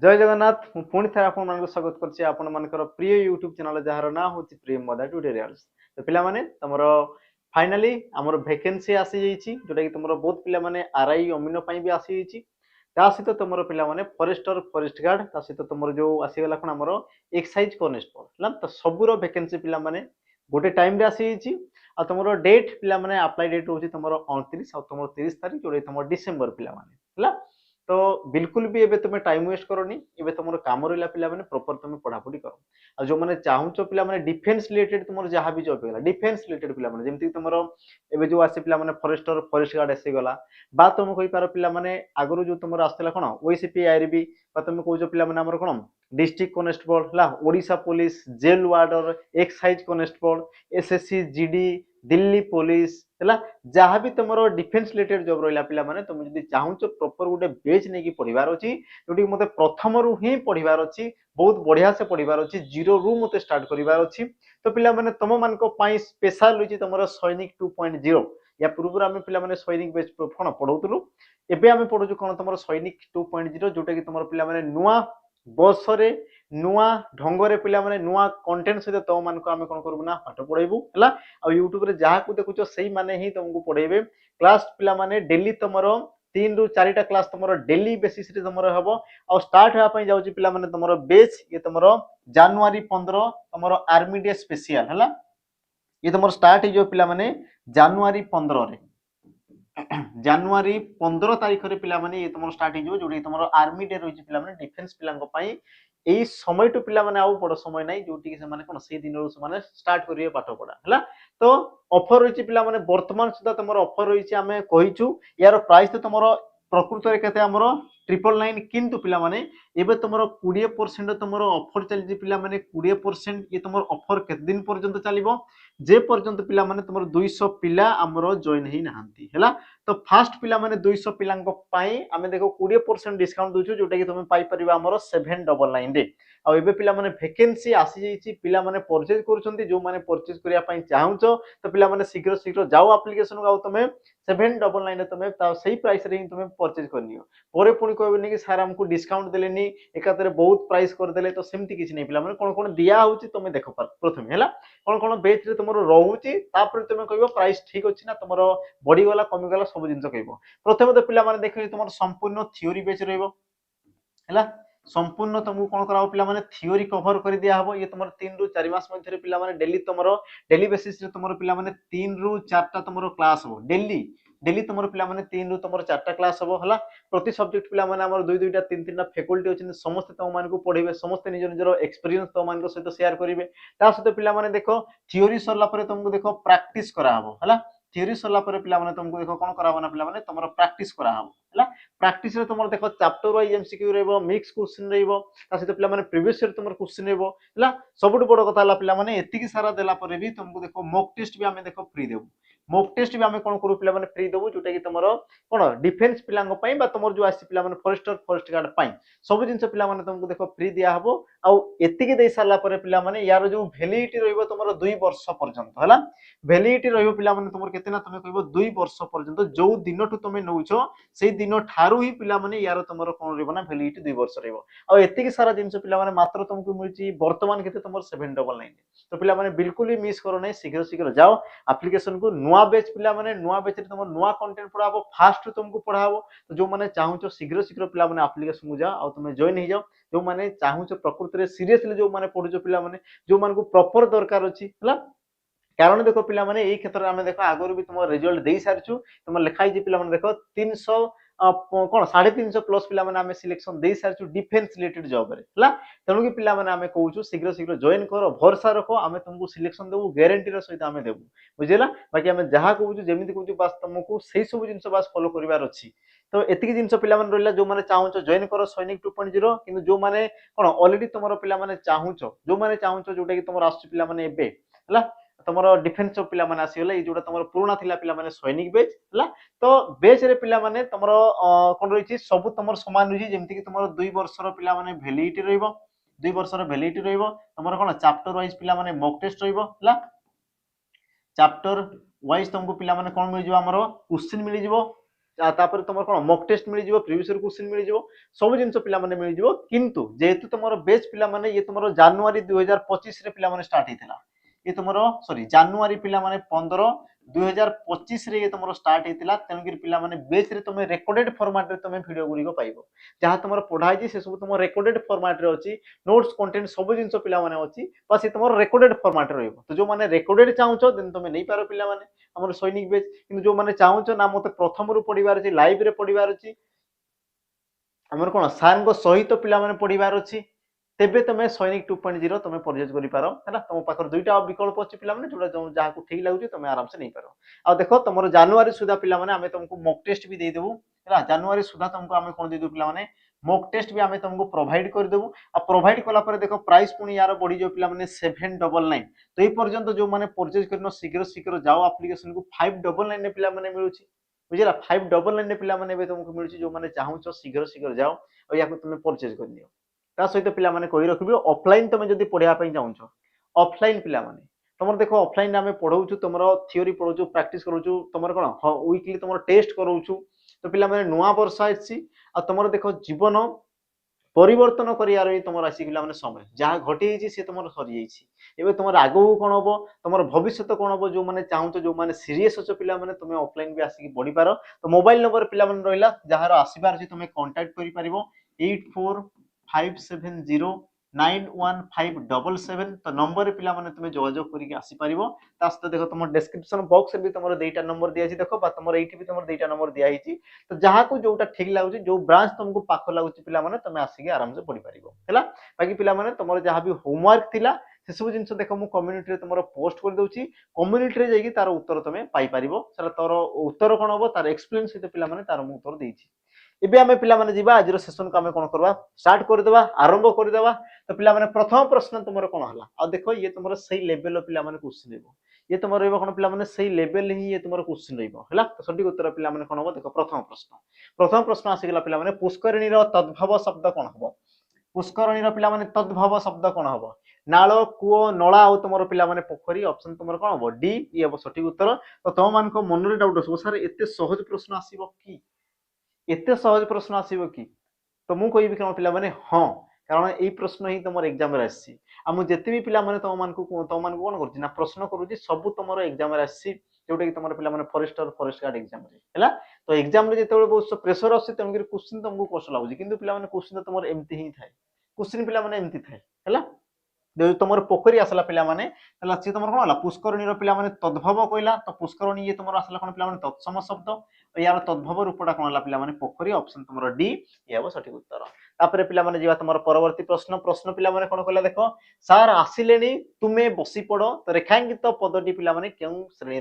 जय जगन्नाथ पुणी थे आपको स्वागत करछि आपण मानकर प्रिय यूट्यूब चैनल जार ना होछि प्रिय मदा ट्यूटोरियल्स। तो पिला माने तमरो फाइनली हमर वैकेंसी आसी जाइछि जोटा कि तमरो बहुत पिला माने आरआई अमीनो पई भी आसी जाइछि। ता सहित तमरो पिला माने फॉरेस्टर फॉरेस्ट गार्ड ता सहित तमरो जो आसी गला कोन हमरो एक्साइज कॉन्स्टेबल हला तो सबुरो वैकेंसी पिला माने गोटे टाइम रे आसी जाइछि। आ तमरो डेट पिला माने अप्लाई डेट होछि तमरो 29 आ तमरो 30 तारिख जोटा तमरो डिसेंबर पिला माने हला। तो बिल्कुल भी एबे तुम टाइम वेस्ट करनी एबे तुम काम रहा पिला माने प्रॉपर तुम पढ़ापढ़ी कर आ जो मैंने चाहूच पिला माने डिफेन्स रिलेटेड तुम जहाँ भी जॉब है डिफेन्स रिलेटेड पिला माने जेमति तुमर एबे जो आसे पिला माने फॉरेस्टर फॉरेस्ट गार्ड आसी गला बा तुम कहि पारो पिला माने आगरु जो तुमर आस्तला कोन ओसीपी आईआरबी बा तुम कहउजो पिला माने हमर कोन डिस्ट्रिक्ट कॉन्स्टेबल हला Odisha police jail warder excise constable SSC GD Delhi police हला जहाँ भी तुम डिफेन्स रिलेटेड जॉब रहा पिला माने तुम जदि चाहूच प्रॉपर गोटे बेच नहीं पढ़ार अच्छी जोटी मते प्रथम रु ही पढ़ार अच्छी बहुत बढ़िया से पढ़ार अच्छी जीरो रु मते स्टार्ट करार अच्छी। तो पिला माने तुम मानक पई स्पेशल रही तुम सैनिक 2.0 या पूर्व आम पिला माने सैनिक बेच कौन पढ़ाऊलु एबे आम पढ़ु कौन तुम सैनिक 2.0 जोटा कि तुम पिला माने नुआ बसरे नुआ ढंगरे पिला माने नुआ कंटेंट सहित तुम मानक आम कौन करूँ ना पाठ पढ़ेबू है आ यूट्यूब रे जहाँ को देखुच से माने ही तुमको पढ़ेबे क्लास पिला माने डेली तुमर 3 रु 4टा क्लास तुमर डेली बेसिस रे तुमर हबो आ स्टार्ट होआ पई जाउची पिला माने तुमर बेच ये तुमर जनवरी 15 तुमर आर्मी डे स्पेशल हला ये तुमर स्टार्ट हो जो पिला माने जनवरी 15 रे जनवरी 15 तारीख रे पिला माने ये तुमर स्टार्ट हो जो तुमर आर्मी डे रही पिला माने डिफेन्स पिलांको पई एई समय टू पिला माने आउ बड़ समय नाही जोटी से माने कोन से दिन रो माने स्टार्ट करिए पाठ पढ़ा हला। तो ऑफर रही पिला माने वर्तमान सुधा तुमर ऑफर रही आमे कहिचु यार प्राइस तो तुमर प्रकृत रे केते हमरो 999 किंतु पिला माने एबे तुमर 20% तुमर ऑफर चली पिला माने 20% ये तुमर ऑफर केते दिन पर्यंत चलिबो जे पर्यंत पिला माने तुमर 200 पिला हमरो जॉइन ही नाहंती हला। तो फास्ट पिला माने 200 पिलांको पाई आमे देखो 20% डिस्काउंट दोछु जोटा कि तुम पाई परिबा हमरो 799 रे आ एबे पिला माने वैकेंसी आसी जाईची पिला माने परचेज करूछंती जो माने परचेज करिया पाई चाहूचो तो पिला माने शीघ्र शीघ्र जाओ एप्लीकेशन को तुम 799 रे तुम सही प्राइस रे तुम परचेज करनियो परे पुणी कहबेनी कि सर हमको डिस्काउंट देलेनी एकातरे बहुत प्राइस कर देले तो सेमती किछ नै पिला माने कोन कोन दिया होची तुम देखो प्रथमे हला कोन कोन बेच रे तुमरो रहूची तापर तुम कहबो प्राइस ठीक अछि ना तुमरो बढ़ी गला कमी गला सब जिंस कहबो प्रथमे तो पिला माने देखि तुमरो संपूर्ण थ्योरी बेच रहइबो हला संपूर्ण तुमको कौन करा पिला माने थ्योरी कवर कर दिया हबो ये तुमर 3 रु 4 मास मध्ये पिला माने डेली तुमरो डेली बेसिस रे तुमरो पिला माने 3 रु 4टा तुमरो क्लास हो डेली डेली तुमरो पिला माने 3 रु तुमरो 4टा क्लास हबो हला प्रति सब्जेक्ट पिला माने हमर 2-2टा 3-3टा फैकल्टी अछि समस्त तुम मानको पढेबे समस्त निज निजरो एक्सपीरियंस तुम मानको सहित शेयर करिवे ता सहित पिला माने देखो थ्योरी सरला परे तुमको देखो प्रैक्टिस करा हबो हला थ्योरी सरला परे पिला माने तुमको देखो कोन करा हबो ना पिला माने तुमरो प्रैक्टिस करा हबो हला प्रैक्टिस रे तुमर देखो चैप्टर वाइज एमसीक्यू रहबो मिक्स क्वेश्चन रहबो ता सहित पिला माने प्रीवियस ईयर तुमर क्वेश्चन रहबो हला सबटु बड़ कथा हला पिला माने एतिकी सारा देला परे भी तुमको देखो मॉक टेस्ट भी हमें देखो फ्री देबो मॉक टेस्ट भी हमें कोन करू पिला माने फ्री देबो जोटा कि तुमर कोन डिफेंस पिलांग पई बा तुमर जो आसी पिला माने फॉरेस्टर फॉरेस्ट गार्ड पई सब जिंस पिला माने तुमको देखो फ्री दिया हबो आ एतिकी देई सारला परे पिला माने यार जो वैलिडिटी रहबो तुमर 2 वर्ष पर्यंत हला वैलिडिटी रहबो पिला माने तुमर केतेना तुमे कहबो 2 वर्ष पर्यंत जो दिनठु तुमे नउछो सेई दिन ठारू ही पिला माने यार तुमर कोन रहबो ना वैलिडिटी 2 वर्ष रहबो आ एतिकी सारा जिंस पिला माने मात्र तुमको मिलची वर्तमान केते तुमर 799 तो पिला माने बिल्कुल ही मिस करो नै शीघ्र शीघ्र जाओ एप्लीकेशन को नुआ बैच पिला माने नुआ बैच रे तुमर नुआ कंटेंट पढ़ाबो फास्ट तुमको पढ़ाबो तो जो माने चाहूचो शीघ्र शीघ्र पिला माने एप्लीकेशन को जाओ आ तुमे जॉइन हो जाओ जो माने चाहूचो प्रकृति रे सीरियसली जो माने पढुचो पिला माने जो मानको प्रॉपर दरकार अछि हला कारण देखो पिला माने एई क्षेत्र में देखो आगरो भी तुम रिजल्ट दे सारछु तुम लिखाई जे पिला माने देखो 300 कोन 350 प्लस पिला माने हमें सिलेक्शन दे सारछु डिफेंस रिलेटेड जॉब रे हला तेनु कि पिला माने हमें कहूछु शीघ्र शीघ्र जॉइन करो भरोसा रखो हमें तुमको सिलेक्शन देबो गारंटी रो सहित हमें देबो बुझिला बाकी हमें जहा कहूछु जेमिति कहूछु बस तुमको सही सब जिंस बस फॉलो करिवार अछि। तो एतिकी जिंस पिला माने रहला जो माने चाहूचो जॉइन करो सैनिक 2.0 किंतु जो माने कोन ऑलरेडी तुमरो पिला माने चाहूचो जो माने चाहूचो जोटा कि तुमरो आसु पिला माने एबे हला तुमरो डिफेंस पिला माने आसीगला ए जोटा तुमरो पुराना थिला पिला माने सैनिक बेच हला तो बेच रे पिला माने तुमरो कोन रहिछि सब तुमरो समान रहिछि जेमति कि तुमरो 2 वर्षर पिला माने वैलिडिटी रहइबो 2 वर्षर वैलिडिटी रहइबो तुमरो कोन चैप्टर वाइज पिला माने मॉक टेस्ट रहइबो हला चैप्टर वाइज तुमको पिला माने कोन मिल जिवो हमरो क्वेश्चन मिल जिवो तापर तुम कौन मक टेस्ट मिल जाव प्रिवियस क्वेश्चन मिल जाव सब जिन पे मिल जाव किंतु जेहेतु तुम बेच पे ये तुम जानुरी 2025 पे स्टार्ट होता ये तुम सॉरी जानुरी पे 15/2025 ये तुम स्टार्ट होता तेणुक पे बेच रे तुम रेकर्डेड फॉर्मेट रे तुम वीडियो गुड़िक पाइब जहाँ तुम पढ़ाई से सब तुम रेकर्डेड फॉर्मेट रे अच्छी नोट्स कंटेंट सब जिन पे अच्छी बस ये तुम रेकर्डेड फॉर्मेट रे तो जो मैंने रेकर्डेड चाहो देन तुम नहीं पार पे आम सैनिक बेच कि जो मैंने चाहो ना मत प्रथम रू पढ़ार अच्छी लाइव रे पढ़ार अच्छी आमर कौन सार सहित पे पढ़ार अच्छी तेबे तुम सैनिक 2.0 तुम परचेज कर तुम पाखर दुईटा विकल्प अच्छी पे जो जहाँ ठीक लगुच तुम आराम से नहीं पार आ देख तुम जानुरी सुधा पे तुमको मक टेस्ट भी देदेबू है जानुरी सुधा तुमको आम कौन देदेबू पे मक टेस्ट भी आम तुमको प्रोवाइड करदेबू आ प्रोवाइड कला देख प्राइस पुणी यार बढ़ी जाओ पे 799 तो ये पर्यंत जो मैंने परचेज कर शीघ्र शीघ्र जाओ आप्लिकेसन को 599 पे मिलूँ बुझला 599 पे तुमको मिलूँ जो मैंने चाहूँ शीघ्र शीघ्र जाओ और या तुम परचेज कर दियो ता सहित पे कही रखिए ऑफलाइन तुम जब पढ़ाई चाहो ऑफलाइन पे तुम देख ऑफलाइन आम पढ़ाऊ तुम थ्योरी पढ़ाऊ प्रैक्टिस करूँ तुम कौन वीकली तुम टेस्ट कराऊ तो पे नुआ वर्ष आई तुम देख जीवन परिवर्तन कर तुम आसिक पे समय जहाँ घटी सी तुम सरी जाइए तुम आगू कौन हम तुम भविष्य कौन हम जो मैंने चाहूँ जो मैंने सीरीयस अच्छे पे तुम ऑफलाइन भी आसिक पढ़ी पार तो मोबाइल नंबर पे रहा जार आसबार अच्छी तुम कांटेक्ट कर 8457091577 तो नंबर पे तुम जोगाजोग करके आसीपर सहित देख तुम डिस्क्रिप्शन बॉक्स भी तुम दुईटा नंबर दिखाई देख तुम ये भी तुम दुईटा नंबर दिखाई तो जहाँ को जोटा ठीक लगुच जो ब्रांच तुमको पाख लगुच पे तुम आसिक आराम से पढ़ी पार है बाकी पे तुम जहाँ भी होमवर्क थिला से सब जिन देख मुझे कम्युनिटी तुम पोस्ट कर दूसरी कम्युनिटी जाकि तार उत्तर तुम पाइपर तार उत्तर कौन हम तार एक्सप्लेन सहित पे तार मुझे उत्तर देती एबे आमे पिला माने जीवा आज सेशन को आमे कोन करबा स्टार्ट कर देबा आरंभ कर देबा तो पिला माने प्रथम प्रश्न तुमरो कोन हला आ देखो ये तुमरो सही लेवल पिला माने क्वेश्चन लेबो ये तुमरो रहबो कोन पिला माने सही लेवल ही ये तुमरो क्वेश्चन रहबो हला तो सटीक उत्तर पिला माने कोन हो देखो प्रथम प्रश्न आसी गेला पिला माने पुष्करणी रो तद्भव शब्द कोन हबो पुष्करणी रो पिला माने तद्भव शब्द कोन हबो नाळ कुओ नळा आ तुमरो पिला माने पोखरी ऑप्शन तुमरो कोन हबो डी ये हबो सटीक उत्तर तो तुम मान को मन रे डाउट हो सर एते सहज प्रश्न आसीबो की एते सहज प्रश्न आसीबो की तो मु कहबी कोन पिला माने हां कारण एई प्रश्न ही तुमर एग्जाम रे आसी आ मु जते भी पिला माने तुम मान को कोन करछि ना प्रश्न करूछि सब तुमर एग्जाम रे आसी जोटा कि तुमर पिला माने फॉरेस्टर फॉरेस्ट गार्ड एग्जाम रे हैला तो एग्जाम रे जेते बहुत प्रेशर आसी तम कि क्वेश्चन तुमको कष्ट लागुछि किंतु पिला माने क्वेश्चन तुमर एम्ति ही थाए क्वेश्चन पिला माने एम्ति थाए हैला जो तुम पोखरी आसला पे सी तुम कौन पुष्करणी पे तद्भव कहला तो पुष्करणी ये तुम आसला कौन पे तत्सम शब्द यार तद्भव रूपटा कौन पे पोखरी ऑप्शन तुम डी ये हम सठिक उत्तर तापर पे तुम परवर्ती प्रश्न प्रश्न पे कौन कहला देख सार आसिले तुम्हें बसी पड़ तो रेखांकित पदटी पे क्यों श्रेणी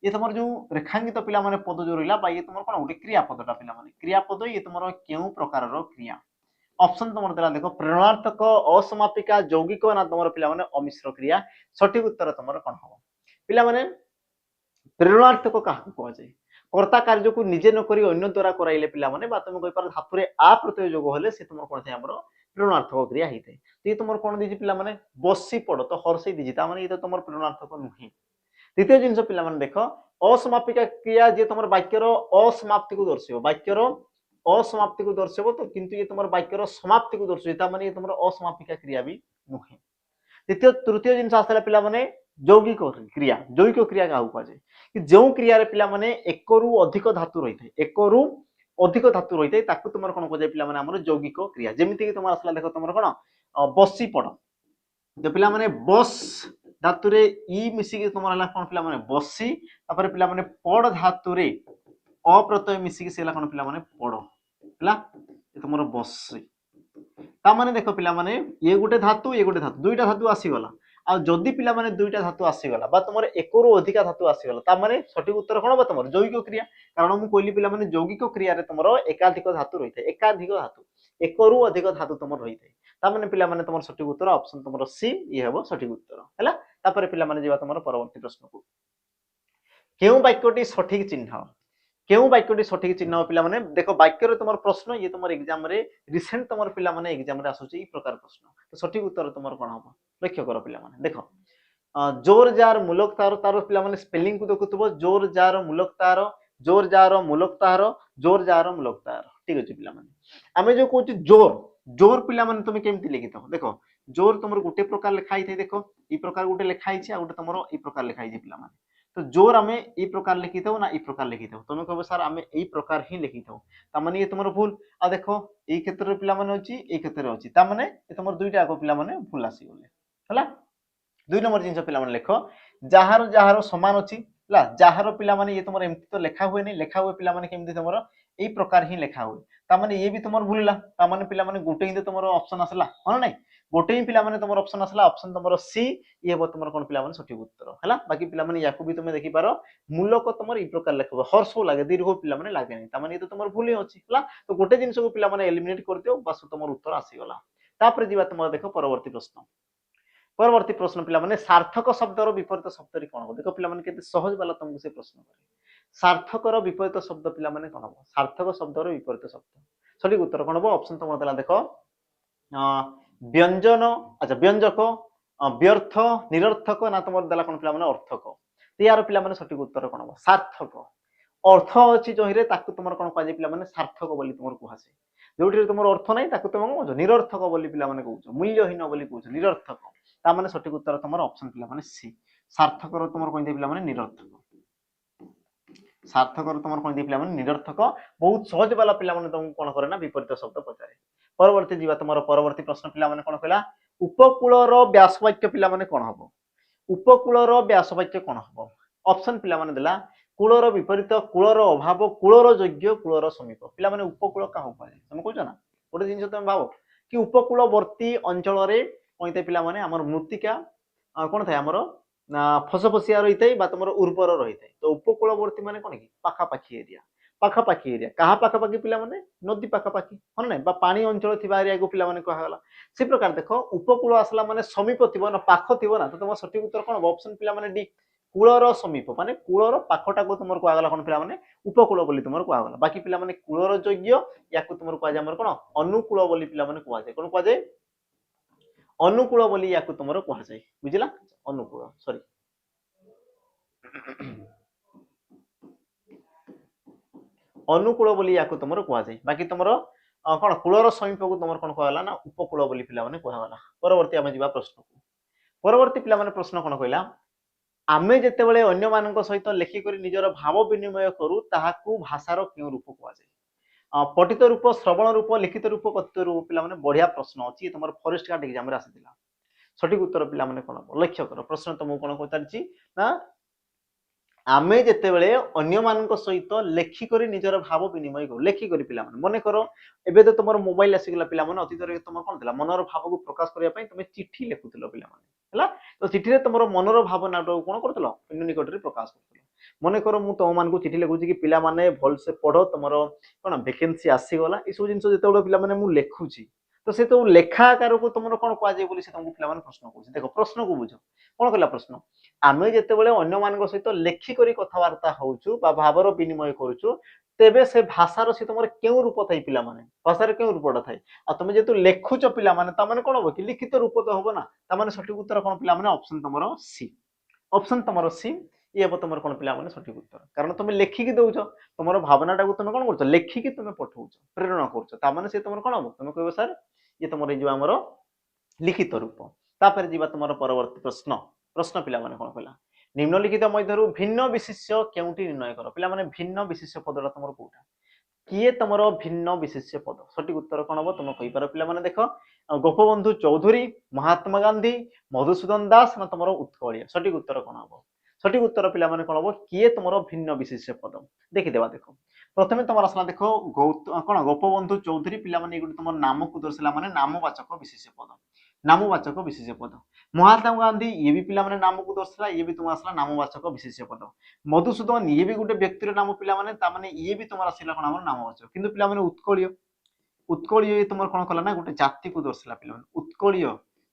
ये तुम जो रेखांकित पे पद जो रहा ये तुम कौन गोटे क्रियापदटा पे क्रियापद ये तुम क्यों प्रकार क्रिया ऑप्शन तुम देला देखो प्रेरणार्थक असमापिका यौगिक ना तुम पे अमिश्र क्रिया सठिक उत्तर तुम कौन हम पे प्रेरणार्थक क्या कहुए कर्ता कार्य को निजे नक अन्य द्वारा कराइले पे तुम कहीपर धातु आ प्रत्यय जोग हेले सी तुम कौन थे प्रेरणार्थक क्रिया होता है तो ये तुम कौन दीजिए पे बसी पड़ तो हर्षई दीजिए ये तो तुम प्रेरणार्थक नुहे द्वितीय जिन पे देख असमापिका क्रिया जी तुम वाक्यर असमाप्ति को दर्शाव वाक्यर असमाप्ति को दर्शाव तो किंतु ये तुम वाक्यर समाप्ति को दर्शाव ये तुम असमापिका क्रिया भी नुहे द्वितीय तृतीय जिन आसला पे यौगिक क्रिया क्या कहुए कि जो क्रिया पे एक रु अधिक धातु रही है एक रु अधिक धातु रही है तुम कौन कह पे यौगिक क्रिया जमीक तुम आसला देख तुम कौन बसी पड़ तो पे बस धातु ई मिसिक तुम कौन पे बसी पे पड़ धातु अप्रत्यय मिसिक से कौन पे पड़ तुम बसी तामाने देख पे ये गोटे धातु दुईटा धातु आसीगला आ जदि पे दुईटा धातु आसीगला तुम एक रु अधिक धातु आसीगला तामाने सठिक उत्तर कौन हम तुम यौगिक क्रिया कारण मुझे कहली पे यौगिक क्रिया तुम एकाधिक धातु रही है एकाधिक धातु एक रु अधिक धातु तुम रही है तामाने पे तुम सठिक उत्तर ऑप्शन तुम सी ये हम सठिक उत्तर है तापर पे तुम परवर्ती प्रश्न को क्यों वाक्यटी सठिक चिन्ह क्यों वाक्यटी सठिक चिन्ह पे देख वाक्य तुम प्रश्न ये तुम एग्जाम रिसेंट तुम पे एग्जाम आसूची प्रकार प्रश्न तो सठिक उत्तर तुम कौन हम लक्ष्य कर पे देख जोर जार मूलक तार तार पे स्पेलिंग को देखुव जोर जार मूलक तार जोर जार मूलक तार जोर जार मूलक तार ठीक अच्छे पिला आम जो कौच जोर जोर पिला तुम केमती लिखिथ देख जोर तुम गोटे प्रकार लिखाई थे देख ये प्रकार गोटे लिखाई गोटे तुम ये प्रकार लिखाई पिला तो जोर आम ये प्रकार लिखि था ना ये प्रकार लिखि था तुम कह सर आम यही प्रकार ही लिखि था ताने ये तुम भूल आ देख ये क्षेत्र में पे अच्छी ये क्षेत्र में अच्छी ताने तुम दुईटा पे भूल आसीगले है दुई नंबर जिन पे लिख जार जार सामान अच्छी जार पिला ये तुम एमती तो लिखा हुए नहीं लिखा हुए पिला केमती तुम यही प्रकार ही लिखा हुए ताने ये भी तुम भूलला ताने पिला गोटे ही तुम ऑप्शन आसला हाँ ना गोटे ही पिला तुम ऑप्शन आसला ऑप्शन तुम सी ये हम तुम कौन पिला सठिक उत्तर है बाकी पिला या भी तुम देखिपार मूलक तुम ये प्रकार लिख हर्ष लगे दीर्घ पिला लगे नहीं ताने ये तो तुम भूल ही अच्छी है तो गोटे जिन को पिला एलिमिनेट कर दियो बस तुम उत्तर आसीगला तापर जी तुम देख परवर्ती प्रश्न परवर्ती प्रश्न पिला सार्थक शब्दर विपरीत शब्द कौन हो देख पे सहज वाला तुमको से प्रश्न करे सार्थकर विपरीत शब्द पिला कौन हम सार्थक शब्दर विपरीत शब्द सठिक उत्तर कौन हम ऑप्शन तुम देला देख व्यंजन अच्छा व्यंजक व्यर्थ निरर्थक ना तुम देला कौन पिला अर्थक तो यार पिला सठिक उत्तर कौन हम सार्थक अर्थ अच्छी जो तुम कौन कह पिला सार्थक बोली तुम कहुए जो तुम अर्थ ना तुम कौन कह निरर्थक बोली पिला कह मूल्यहीन बोली कह निरर्थक ताने सठिक उत्तर तुम ऑप्शन पिला सी सार्थकर तुम कौन पिला निरर्थक सार्थकर तुम कौन पिला निरर्थक बहुत सहज वाला पिला तुमको कौन करे ना विपरीत शब्द पचारे परवर्ती जीवा तुम परवर्ती प्रश्न पिला कौन कहला उपकूलर व्यासवाक्य पिला कौन हम उपकूलर व्यासवाक्य कौन हम ऑप्शन पिला देला कूलर विपरीत कूलर अभाव कूलर योग्य कूलर समीप पिला उपकूल क्या तुम कह ना गोटे जिन तुम भाव कि उपकूलवर्ती अंचल कौन पिला आमर मृत्तिका कौन थाए आमर फसफसिया रही है तुम उर्वर रही है तो उपकूलवर्ती माने कौन कि पाखापाखी एरिया पाखापाखी एरिया क्या पाखापाखी पिला नदी पाखापाखी हाँ ना पानी अंचल थी एरिया को पिला कहला से प्रकार देख उपकूल आसला माने समीप थी ना पाख थी ना तो तुम सठिक उत्तर कौन ऑप्शन पिला डी कूलर समीप माने कूलर पाखटा को तुम कहगला कौन पिला उपकूल बोली तुम कहगला बाकी पिला कूलर योग्य या तुम कह कौन अनुकूल बोली पिला कहुए कौन कहुए अनुकूल बोली या तुम कहुए बुझला अनुकूल सॉरी अनुकूल बोली या तुम कहुए बाकी तुम कौन कूलर समीप को तुम कौन कहला ना उपकूल बोली पिला कहगला परवर्ती आम जा प्रश्न को परवर्ती पिला प्रश्न कौन कहला आमे जेतेबेले अन्य मानक सहित लेखिकर निजर भाव विनिमय करू ताहाकू भाषार क्यों रूप कहुए पठित रूप श्रवण रूप लिखित रूप कथित रूप पिला बढ़िया प्रश्न अच्छी तुम फॉरेस्ट गार्ड एग्जाम रे आसीथिला सठिक उत्तर पिला कौन लक्ष्य कर प्रश्न तुमको कौन कहतारछि ना आमे जेतेबेले अन्य मानक सहित लेखिकर निजर भाव विनिमय करू लेखिकर पिला मन कर एबे तो तुम मोबाइल आसीगला पिला अतीत तुम कौन थिला मनर भाव को प्रकाश करने तुम चिट्ठी लिखुथिल पिला तो चिठी तुम मनर भावना कौन कर अन्य निकट में प्रकाश कर मन कर मुझे तुम मान चिठी लिखुची कि पिला माने भलसे पढ़ तुम कौन वैकेंसी आसीगला ये सब जिन जो पिला लिखुची तो से तो लेखा आकार को तुम कौन कहुए तुमको पिला प्रश्न कह देख प्रश्न को बुझ कौन कहला प्रश्न आमे जेतेबेले अन्य मानक सहित लेखिकर कथबार्ता होउछु बा भावर विनिमय करूछु तेबे से भाषार से तुम क्यों रूप थाई पिला भाषार क्यों रूपटा थाई आ तुम जेतु लेखुच पिला कौन हम कि लिखित रूप तो हम ना ताने सठिक उत्तर कौन पिला ऑप्शन तुम सी ऑप्शन तुम सी ये हम तुम कौन पिला सठिक उत्तर कारण तुम लेखिकी दौच तुम भावनाटा को तुम कौन कर लेखिकी तुम पठाऊच प्रेरणा कर से तुम कौन हम तुम कह सर ये तुम आमर लिखित रूप तापर जी तुम परवर्ती प्रश्न प्रश्न पिला कौन कहला निम्नलिखित मध्य भिन्न विशेष्य केउटी निर्णय कर पिला भिन्न विशेष्य पदटा तुम कौटा किए तुम भिन्न विशेष्य पद सठिक उत्तर कौन हम तुम कहीपर पिला देख गोपबंधु चौधुरी महात्मा गांधी मधुसूदन दास ना तुम उत्कलिया सठिक उत्तर कौन हम सठिक उत्तर पिला कौन हम किए तुम भिन्न विशेष्य पद देखीदेवा देख प्रथम तुम आसला देख कौन गोपबंधु चौधुरी पिला तुम नाम को दर्शाला माने नामवाचक विशेष्य पद नामवाचक विशेष्य पद महात्मा गांधी ये भी पिला नाम को दर्शाला ये भी तुम आसला नामवाचक विशेष्य पद मधुसूदन ये भी गोटे व्यक्तिर नाम पिला ये भी तुम आसला कौन नामवाचक किंतु पिला उत्कलीय उत्कलीय ये तुम कौन कला ना गोटे जाति को दर्शाला पिला उत्कलीय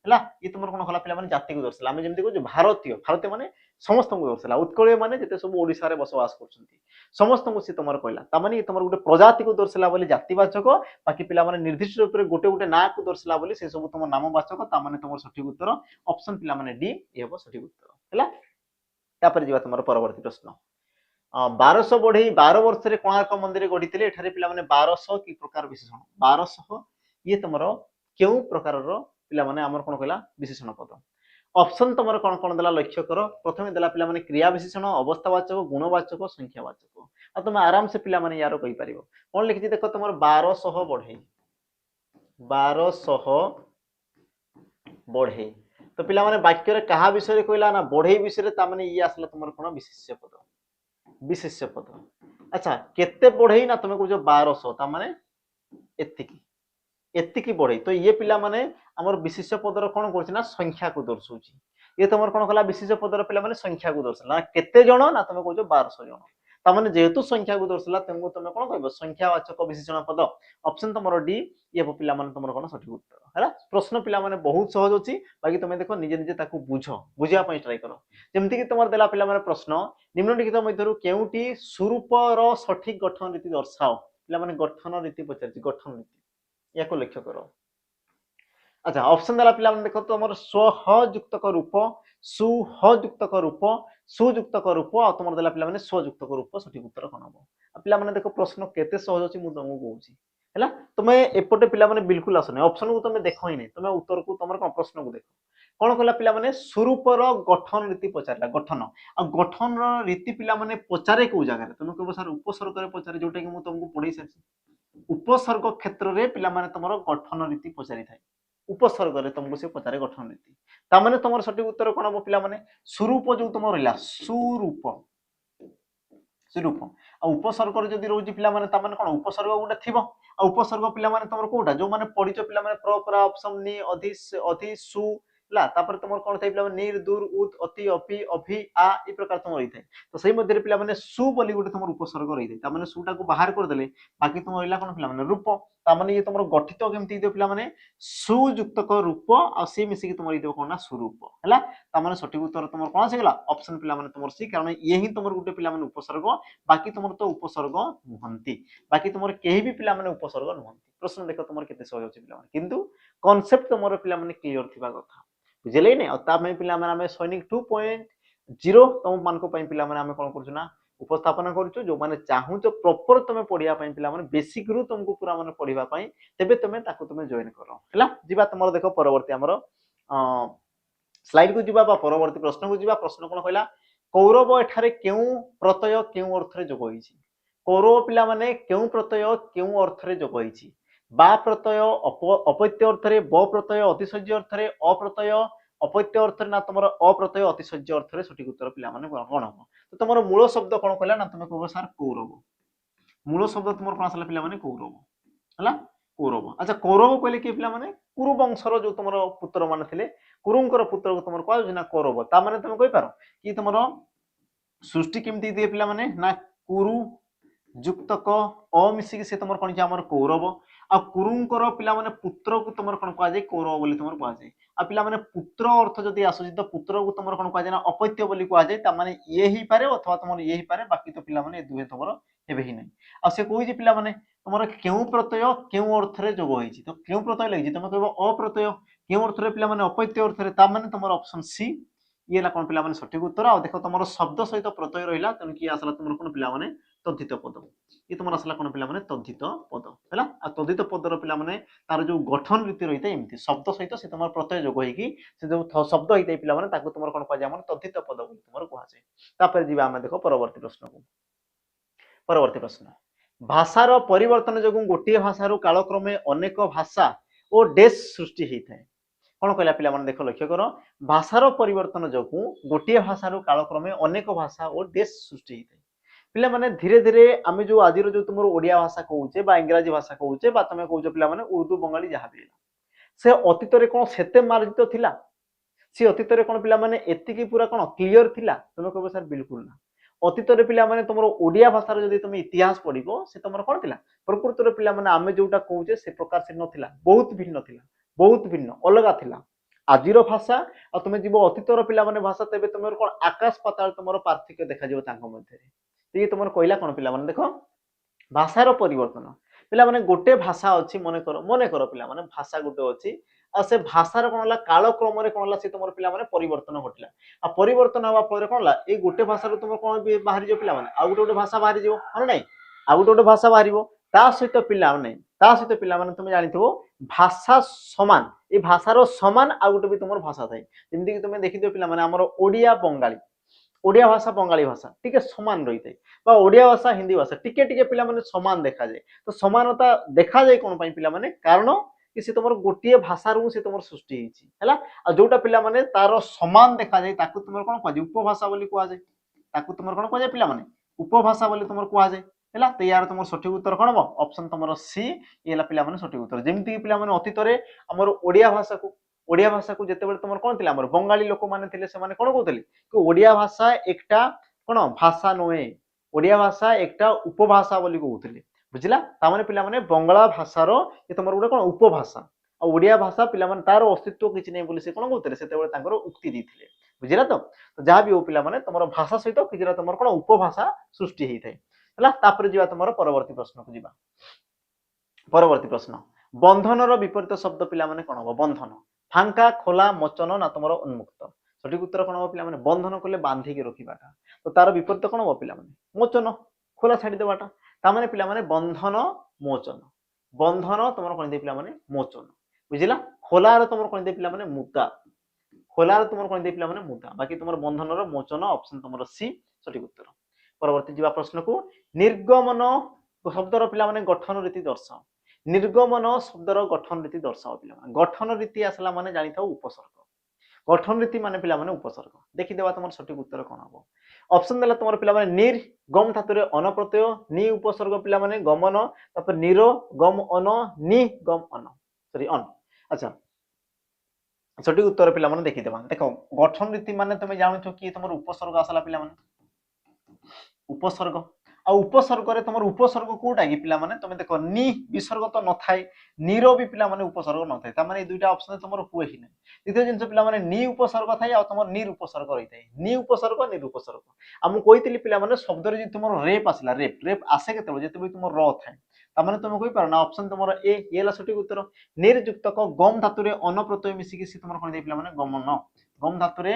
है ये तुम कौन कला पिला जाति को दर्शाला आम जमी कह भारतीय भारतीय माने समस्त को दर्शाला उत्कलीय माने जिते सब ओडिशा रे बसवास करछंती समस्त को से तुम कहला तामाने तुम गोटे प्रजाति को दर्शाला बोली जातिवाचक बाकी पिला माने निर्दिष्ट रूप से गोटे गोटे ना को दर्शाला बोली से सब तुम नामवाचक तामाने तुम सठिक उत्तर ऑप्शन पिला माने डी ये हम सठिक उत्तर है तापर जीवा तुम परवर्ती प्रश्न 1200 बढ़ई 12 वर्ष कोणार्क मंदिर गढ़ी एठारे पिला माने 1200 कि प्रकार विशेषण 1200 ये तुमर केउ प्रकार पिला माने हमर कोन कहला विशेषण पद ऑप्शन तुमर कोन कोन देला लक्ष्य कर प्रथमे देला पिला माने क्रिया विशेषण अवस्थावाचक गुणवाचक संख्यावाचक आ तुम आराम से पिला माने यारो कहि परिबो कोन लिखि देखो तुमर 1200 बढ़ई 1200 बढ़ई तो पिला माने वाक्य रे कहा विषय रे कहला ना बढ़ई विषय रे ता माने ये आसला तुमर कोन विशेष्य पद विशेष्य पद अच्छा केते बढ़ई ना तुम कहजो 1200 ता माने एतिकी एतिकी बढ़ई तो ये पिला माने हमर विशेष्य पदर कोन करछि ना संख्या को दर्शाउछि ये तुमर कोन कला विशेष्य पदर पिला माने संख्या को दर्शाला केते जण ना तुम कहजो 1200 जण ता माने जेहेतु संख्या को दर्शाला तुमको तुम कोन कहबो संख्यावाचक विशेषण पद ऑप्शन तुमर डी ये पिला माने तुमर कोन सठिक उत्तर हैला प्रश्न पिला माने बहुत सहज अछि बाकी तुम देखो निजे निजे ताको बुझिया पई ट्राई करो जेमति कि तुमर देला पिला माने प्रश्न निम्नलिखित मध्यरु केउटी स्वरूपर सठिक गठन रीति दर्शाओ पिला माने गठन रीति पचारछि गठन रीति याको लक्ष्य करो अच्छा ऑप्शन देला पिला माने देखो तुमर स्वह युक्तक रूप सुह युक्तक रूप सुयुक्तक रूप आ तुमर देला पिला माने स्वयुक्तक रूप सठिक उत्तर कोन हबो पिला माने देखो प्रश्न केते सहज अछि मु तुमको कहूची हैला तुमे एपटे पिला माने बिल्कुल आसने ऑप्शन को तुमे देखो ही नै तुमे उत्तर को तुमर कोन प्रश्न को देखो कोन कहला पिला माने स्वरूपर गठन रीति पचारला गठन आ गठन रीति पिला माने पचारे को जगह रे तुम कहबो सर उपसर्ग रे पचारे जोटा कि मु तुमको पढी सारछि उपसर्ग क्षेत्र रे पिला माने तुमर गठन रीति पचारि थाय उपसर्ग रे तुमको से पचारे गठन रीति ता माने तुमर सठिक उत्तर कोन हबो पिला माने स्वरूप जो तुमर रहला स्वरूप स्वरूप आ उपसर्ग रे जदी रहउची पिला माने ता माने कोन उपसर्ग गुटा थिबो आ उपसर्ग पिला माने तुमर कोटा जो माने पढिचो पिला माने प्र ऑप्शन नि अधि सु ला तापर तुमर कोन थाय पिला माने निर दूर उत अति अपि अभि आ ई प्रकार तुमर रही थाय तो सही मध्य रे पिला माने सु बोली गुटे तुमर उपसर्ग रही थाय ता माने सुटा को बाहर कर देले बाकी तुम रहला कोन पिला माने रूप ता माने ये तुमर गठित केमति दे पिला माने सुयुक्तक रूप आ सी मिसी कि तुमर दे कोन ना स्वरूप हैला ता माने सठिक उत्तर तुमर कोन आसीगला ऑप्शन पिला माने तुमर सी कारण ये ही तुमर गुटे पिला माने उपसर्ग बाकी तुमर तो उपसर्ग नुहंती बाकी तुमर केही भी पिला माने उपसर्ग नुहंती प्रश्न देखो तुमर केते सहज अछि पिला माने किंतु कांसेप्ट तुमर पिला माने क्लियर थिबा कथा बुझले नै ता में पिला माने हमें सैनिक 2.0 तुम मान को पई पिला माने हमें कोन करछु ना उपस्थापन करछु जो माने चाहू तो प्रॉपर तुम पढिया पई पिला माने बेसिक रु तुमको पूरा माने पढिबा पई तेबे तुम ताको तुम जॉइन करो हैला जिबा तुमर देखो परवर्ती हमर स्लाइड को जिबा बा परवर्ती प्रश्न को जिबा प्रश्न कोन कहला कौरव एठारे केउ प्रत्यय केउ अर्थ रे जोग होईछि कौरव पिला माने केउ प्रत्यय केउ अर्थ रे जोग होईछि बा प्रत्यय अपत्य अर्थ रे ब प्रत्यय अतिशय्य अर्थ रे अप्रत्यय अपत्य अर्थ रे ना तुमर अप्रत्यय अतिशय्य अर्थ रे सठिक उत्तर पिला माने कोन हो तो तुमर मूल शब्द कोन कहला ना तुम कहबो सर कौरव मूल शब्द तुमर कोन आसला पिला माने कौरव हला कौरव अच्छा कौरव कहले कि पिला माने कुरु वंशर जो तुमर पुत्र माने थिले कुरुंकर पुत्र को तुमर कहौ ना कौरव ता माने तुम कहि पारो कि तुमर सृष्टि केमति दिए पिला माने ना कुरु युक्तक अमिसिक से तुमर कोन जे हमर कौरव आ कुरुंकर पिला माने पुत्र को तुमर कोन कहा जाय कौरव बोली तुमर कहा जाय आ पिला माने पुत्र अर्थ जदी आसुची तो पुत्र को तुमर कोन कहा जाय ना अपत्य बोली कहा जाय ता माने ये ही पारे अथवा तुमर ये ही पारे बाकी तो पिला माने दुहे तुमर हेबे ही नै आ से कोइ जे पिला माने तुमर केउ प्रत्यय केउ अर्थ रे जोग होईची तो केउ प्रत्यय लागि तुम कहबो अप्रत्यय केउ अर्थ रे पिला माने अपत्य अर्थ रे ता माने तुमर ऑप्शन सी ये ला कोन पिला माने सठिक उत्तर आ देखो तुमर शब्द सहित प्रत्यय रहिला तन कि आसला तुमर कोन पिला माने तद्धित पद ये तुमर आसला कोन पिला माने तद्धित पद हैला आ तद्धित पदर पिला माने तार जो गठन रीति रहिते एमति शब्द सहित से तुमर प्रत्यय जोग होई कि से जो शब्द होइते पिला माने ताको तुमर कोन कहा जाय माने तद्धित पद बोली तुमर कहा जाय तापर जिबा हम देखो परवर्ती प्रश्न को परवर्ती प्रश्न भाषार परिवर्तन जगु गोटे भाषार कालक्रमे अनेक भाषा और देश सृष्टि हेइथाय कोन कहला पिला माने देखो लक्ष्य करो भाषार परिवर्तन जगु गोटे भाषार कालक्रमे अनेक भाषा और देश सृष्टि हेइथाय पिला माने धीरे धीरे आमे जो आज जो तुमर ओडिया भाषा कहउचे बा इंग्रजी भाषा कहउचे बा तमे कहउचे पिला माने उर्दू बंगाली जहा भी से अतीत रे कोन सेते मार्जित थिला से अतीत रे कोन पिला माने एतिकी पूरा कोन क्लियर थिला तमे कहबो सर बिल्कुल ना अतीत रे पिला माने तुमर ओडिया भाषा रे जदी तुमे इतिहास पढिबो से तुमर कोन थिला प्रकृत रे पिला माने आमे जोटा कहउचे से प्रकार से नथिला बहुत भिन्न अलगा थिला आजिर भाषा आ तुमे जीवो अतीत रे पिला माने भाषा तेबे तुमर कोन आकाश पाताल तुमर पार्थिक्य देखा जिवो तांको मध्ये रे ये तुमर कहला कोन पिला माने देखो भाषार परिवर्तन पिला माने गोटे भाषा अछि मने करो पिला माने भाषा गोटे अछि आ से भाषार कौन होला कालक्रम रे कौन होला से तुमर पिला माने परिवर्तन घटिला आ परिवर्तन हवा पर कौन होला ए गोटे भाषा तुम कौन बाहरी जो पिला माने आ गोटे भाषा बाहरी जो है ना आ गोटे भाषा बाहरिबो ता सहित पिला माने ता सहित पिला माने तुम जानिथबो भाषा समान ए भाषार समान आ गोटे भी तुमर भाषा थाए जेमति कि तुम देखिदियो पिला माने हमर ओडिया बंगाली ओडिया भाषा बंगाली भाषा टिके समान रही थे बा ओडिया भाषा हिंदी भाषा टिके टिके पिला माने समान देखा जाए तो समानता देखा जाए कोन पई पिला माने कारण कि से तुमर गोटिए भाषा रु से तुमर सृष्टि हिची हैला आ जोटा पिला माने तारो समान देखा जाए ताकू तुमर कोन कहजे उपभाषा बोली कुआ जाए ताकू तुमर कोन कहजे पिला माने उपभाषा बोली तुमर कुआ जाए हैला तो यार तुमर सठिक उत्तर कोन हो ऑप्शन तुमर सी एला पिला माने सठिक उत्तर जेमति पिला माने अतीत रे हमर ओडिया भाषा को जेते बेले तुमर कोन थिला हमर बंगाली लोक माने थिले से माने कोन कहतले कि ओडिया भाषा एकटा कोन भाषा नोए ओडिया भाषा एकटा उपभाषा बोली कहउथिले बुझिला ता माने पिला माने बंगला भाषार ए तुमर गुडा कोन उपभाषा आ ओडिया भाषा पिला माने तार अस्तित्व किछ नै बोली से कोन कहउथिले सेते बेले तांकर उक्ति दिथिले बुझिला तो जहा भी हो पिला माने तुमर भाषा सहित किछरा तुमर कोन उपभाषा सृष्टि हेइ थाए हला तापर जीवा तुमर परवर्ती प्रश्न को जीवा परवर्ती प्रश्न बंधनर विपरीत शब्द पिला माने कोन हो बंधन फांका खोला मोचन ना तुमर उन्मुक्त सठिक उत्तर कोन हो पिला माने बंधन कले बांधी के रखिबाटा तो तार विपरीत कोन हो पिला माने मोचन खोला छाडी देबाटा ता माने पिला माने बंधन मोचन बंधन तुमर कोन दे पिला माने मोचन बुझिला खोला रे तुमर कोन दे पिला माने मुक्ता खोला रे तुमर कोन दे पिला माने मुक्ता बाकी तुमर बंधनर मोचन ऑप्शन तुमर सी सठिक उत्तर परवर्ती जीवा प्रश्न को निर्गमन शब्दर पिला माने गठन रीति दर्शाओ निर्गमन शब्दर गठन रीति दर्शाओ पिला माने गठन रीति आसला माने जानि थाओ उपसर्ग गठन रीति माने पिला माने उपसर्ग देखि देबा तुमर सठिक उत्तर कोन हबो ऑप्शन देला तुमर पिला माने निर गम धातुरे अन प्रत्यय नि उपसर्ग पिला माने गमन तापर निरो गम अन नि गम अन सॉरी अन अच्छा सठिक उत्तर पिला माने देखि देबा देखो गठन रीति माने तुमे जानो छ कि तुमर उपसर्ग आसला पिला माने उपसर्ग आ उपसर्ग रे तुमर उपसर्ग कोटा कि पिला माने तुमे देखो नि विसर्ग तो न थाए निरो भी पिला माने उपसर्ग न थाए ता माने दुईटा ऑप्शन तुमर हुए ही नै द्वितीय जिंस पिला माने नि उपसर्ग थाए आ तुमर निर उपसर्ग रही थाए नि उपसर्ग निर उपसर्ग आ मु कहितली पिला माने शब्द रे जे तुमर रेप आसला रेप रेप आसे केते जेते भी तुमर र थाए ता माने तुमे कहि पार ना ऑप्शन तुमर ए एला सठिक उत्तर निर्युक्तक गम धातु रे अन प्रत्यय मिसी कि सी तुमर कोन दे पिला माने गमन गम धातु रे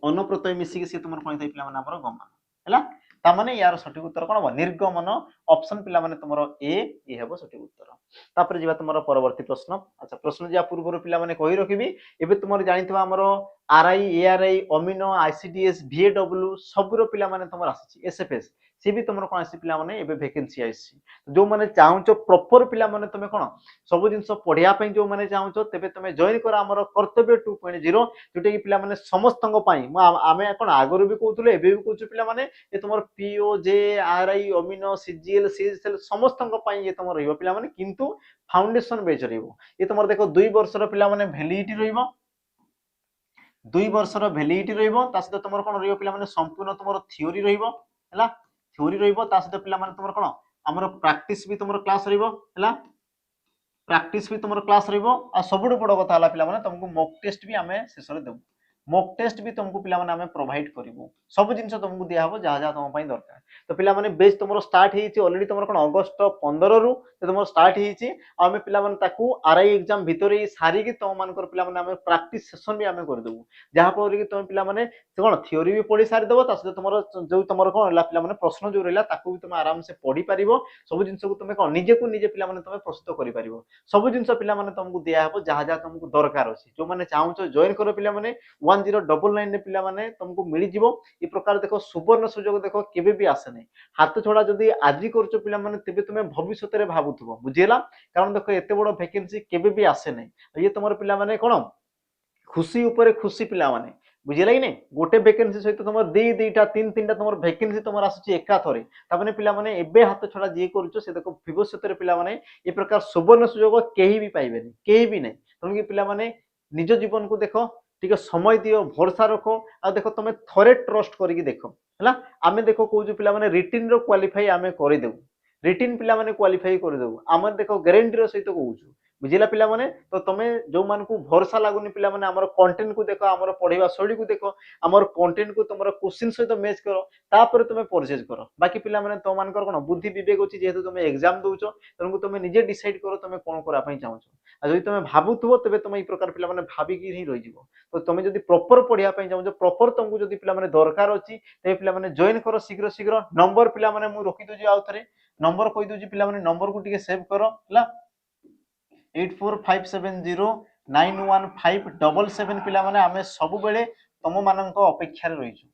अन प्रत्यय मिसी कि सी तुमर कोन दे पिला माने हमर गमन हैला ता माने यार सठिक उत्तर कोन हो निर्गमन ऑप्शन पिला माने तुमरो ए हेबो सठिक उत्तर तापर जीवा तुमरो परवर्ती प्रश्न अच्छा प्रश्न जिया पूर्व पिला माने कहि रखिबी एबे तुमरो जानिथबा हमरो आरआई एआरआई अमिनो आईसीडीएस वीएडब्ल्यू सबरो पिला माने तुमर आसी एसएफएस सी भी तुमरो कोन आसी पिला माने एबे वैकेंसी आसी जो माने चाहुचो प्रॉपर पिला माने तुमे कोन सब जिंस पढिया पई जो माने चाहुचो तेबे तुमे जॉइन कर हमरो कर्तव्य 2.0 जोटे कि पिला माने समस्तंग पई आमे कोन आगरो भी कहउतले एबे भी कहउछु पिला माने ए तुमर पीओ जे आरआई अमिनो सीजीएल सीएल समस्तंग पई ये तुमर रहइबो पिला माने किंतु फाउंडेशन बेच रहइबो ये तुमर देखो 2 वर्षर पिला माने वैलिडिटी रहइबो 2 वर्षर वैलिडिटी रहइबो ता सहित तुमर कोन रहइबो पिला माने संपूर्ण तुमर थ्योरी रहइबो हैला थ्योरी रहइबो ता सहित पिला माने तुमर कोन हमर प्रैक्टिस भी तुमर क्लास रहइबो हैला प्रैक्टिस भी तुमर क्लास रहइबो आ सबुड बड़ कथा हला पिला माने तुमको मॉक टेस्ट भी हमें शेषरे देबो मॉक टेस्ट भी तुमको पिला माने हमें प्रोवाइड करिवो सब जिंस तुमको दिया हबो जहा जहा तुम पई दरकार तो पिला माने बेच तुमरो स्टार्ट हेछि ऑलरेडी तुमरो कोन अगस्त 15 रु तुमरो स्टार्ट हेछि हमें पिला माने ताकू आरआई एग्जाम भितरे सारी कि तुम मानकर पिला माने हमें प्रैक्टिस सेशन भी हमें कर देबो जहा पर कि तुम पिला माने कोन थ्योरी भी पढी सारी देबो तासे तुमरो जो तुमरो कोन हला पिला माने प्रश्न जो रहला ताकू भी तुम आराम से पढी परिबो सब जिंस को तुम कोन निजे को निजे पिला माने तुम प्रस्तुत करि परिबो सब जिंस पिला माने तुमको दिया हबो जहा जहा तुमको दरकार अछि जो माने चाहूचो जॉइन करो पिला माने 1099 ने पिला माने तुमको मिली जिवो ई प्रकार देखो सुवर्ण सुजोग देखो केबे भी आसे नै हाथ छोड़ा जदी आजि करचो पिला माने तेबे तुमे भविष्यत रे भाबुथबो बुझिला कारण देखो एते बड़ वैकेंसी केबे भी आसे नै ये तुमर पिला माने कोन खुशी ऊपर खुशी पिला माने बुझिला कि नै गोटे वैकेंसी सहित तुमर दुईटा तीन तीनटा तुमर वैकेंसी तुमर आसुची एका थरे तापने पिला माने एबे हाथ छोड़ा जे करचो से देखो भविष्यत रे पिला माने ए प्रकार सुवर्ण सुजोग केही भी पाइबेनी केही भी नै तन कि पिला माने निज जीवन को देखो ठीक समय दियो भरोसा रखो आ देखो तुम थरे ट्रस्ट करिक देखो हैला आमे देखो कहूँ पिला माने रिटिन रो क्वालिफाई आमे करि देबो रिटिन पिला माने क्वालिफाई करि देबो आमे देखो गारंटी रो सहित कहूँ बुझिला पिला माने तो तमे जो मान को भरोसा लागुनी पिला माने हमर कंटेंट को देखो हमर पढिबा शैली को देखो हमर कंटेंट को तुमर क्वेश्चन सहित मैच करो तापर तुमे परचेज करो बाकी पिला माने तो मानकर कोन बुद्धि विवेक अछि जेहेतु तुमे एग्जाम दउचो तनको तुमे निजे डिसाइड करो तुमे कोन करा पई चाहछो आ जदि तुमे भाबुथबो तबे तुमे ई प्रकार पिला माने भाबी की ही रहि जिवो तो तुमे जदि प्रॉपर पढिया पई चाहछो प्रॉपर तुमको जदि पिला माने दरकार अछि ते पिला माने जॉइन करो शीघ्र शीघ्र नंबर पिला माने मु रखि दोजी आउ थरे नंबर कहि दोजी पिला माने नंबर को टिके सेव करो हला 8457091577 पिला माने आमे सब बेले तम मानक अपेक्षा रे रहिछु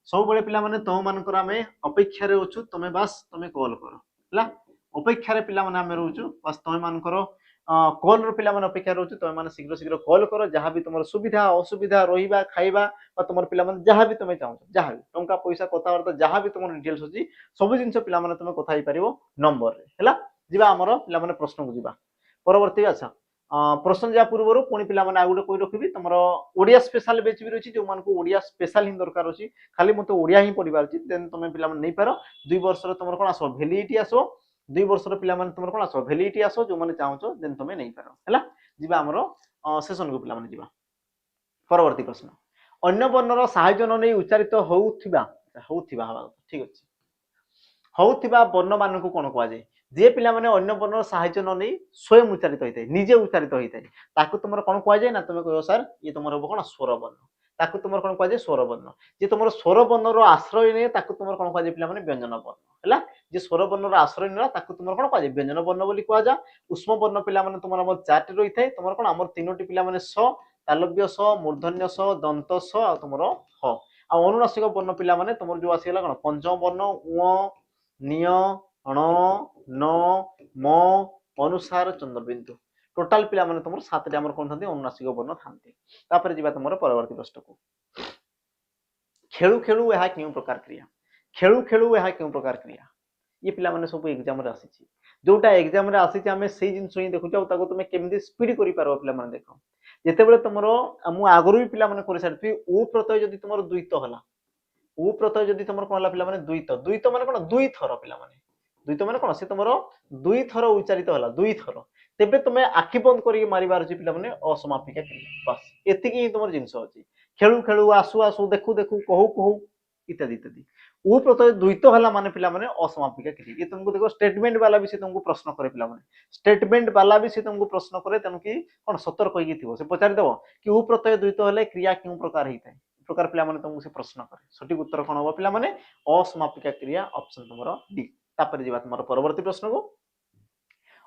सब बेले पिला माने तम मानकर आमे अपेक्षा रे अछु तमे बस तमे कॉल करो हला अपेक्षा रे पिला माने आमे रहछु बस तमे मानकर कॉल रो पिला माने अपेक्षा रहछु तमे माने शीघ्र शीघ्र कॉल करो जहां भी तुमर सुविधा असुविधा रहिबा खाइबा बा तुमर पिला माने जहां भी तुमे चाहो जहां भी टंका पैसा कथा वार्ता जहां भी तुमर डिटेल्स अछि सब जिंस पिला माने तुमे कथा ही परिबो नंबर रे हला जिबा हमर पिला माने प्रश्न को जिबा परवर्ती अच्छा प्रश्न जा पूर्व पुणी पिला माने आगुटे कोइ रखिबी तुमर ओडिया स्पेशल बैच भी रछि जो मान को ओडिया स्पेशल ही दरकार अछि खाली मते ओडिया ही पढिबार अछि देन तुमे पिला माने नै पारो 2 वर्ष रे तुमर कोन आसो वैलिडिटी आसो 2 वर्ष रे पिला माने तुमर कोन आसो वैलिडिटी आसो जो माने चाहछो देन तुमे नै पारो हला जिबा हमरो सेशन को पिला माने जिबा परवर्ती प्रश्न अन्य वर्णर सहायता न नै उच्चारित होउथिबा हवा ठीक अछि होउथिबा वर्ण मान को कोन कहवा जाय जे पिला माने अन्य वर्णर सहायता न नै स्वयं उच्चारित होइतै निजे उच्चारित होइतै ताकू तुमर कोन कहवा जाय ना तुमे कहयो सर ये तुमर हो कोन स्वर वर्ण ताकू तुमर कोन कहवा जाय स्वर वर्ण जे तुमर स्वर वर्ण रो आश्रय नै ताकू तुमर कोन कहवा जाय पिला माने व्यंजन वर्ण हला जे स्वर वर्ण रो आश्रय नै ताकू तुमर कोन कहवा जाय व्यंजन वर्ण बोली कहवा जा उष्म वर्ण पिला माने तुमर हमर चार्ट रहितै तुमर कोन हमर तीनोटी पिला माने स तालव्य स मूर्धन्य स दंत स आ तुमर ह आ अनुनासिक वर्ण पिला माने तुमर जो आसीला कोन पंचम वर्ण उ निय अण न म अनुसार चंद्रबिंदु टोटाल पिला माने तुमर 7 टा हमर कोन थांती अनुनासिक वर्ण थांती तापर जिबा तुमर परवर्ती प्रश्न को खेलु खेलु एहा केउ प्रकार क्रिया खेलु खेलु एहा केउ प्रकार क्रिया ये पिला माने सब एग्जाम रे आसी जोटा एग्जाम रे आसी हमें सेही जिंस ही देखु जाउ ताको तुमे केमदी स्पीड करि पारो पिला माने देखो जेते बेले तुमरो मु आगरु भी पिला माने करि सारथि उ प्रत्यय जदि तुमरो द्वित हला उ प्रत्यय जदि तुमरो कोन हला पिला माने द्वित द्वित माने कोन दुई थर पिला माने द्वित माने कोन से तुमरो दुई थर उच्चारित हला दुई थर तेबे तुमे आखि बंद करि मारिबार अछि पिला माने असमापिका क्रिया बस एतिकी ही तुमर जिंस अछि खेलु खेलु आसु आसु देखु देखु कहू कहू इत्यादि इत्यादि उ प्रत्यय द्वित हला माने पिला माने असमापिका क्रिया ये तुमको देखो स्टेटमेंट वाला भी से तुमको प्रश्न करे पिला माने स्टेटमेंट वाला भी से तुमको प्रश्न करे तनु कि कोन सतर्क होई थिबो से पचारि देबो कि उ प्रत्यय द्वित हले क्रिया केउ प्रकार हेइतै प्रकार पिला माने तुमको से प्रश्न करे सठिक उत्तर कोन हो पिला माने असमापिका क्रिया ऑप्शन तुमरो डी तापर जिबा तुमरो परवर्ती प्रश्न को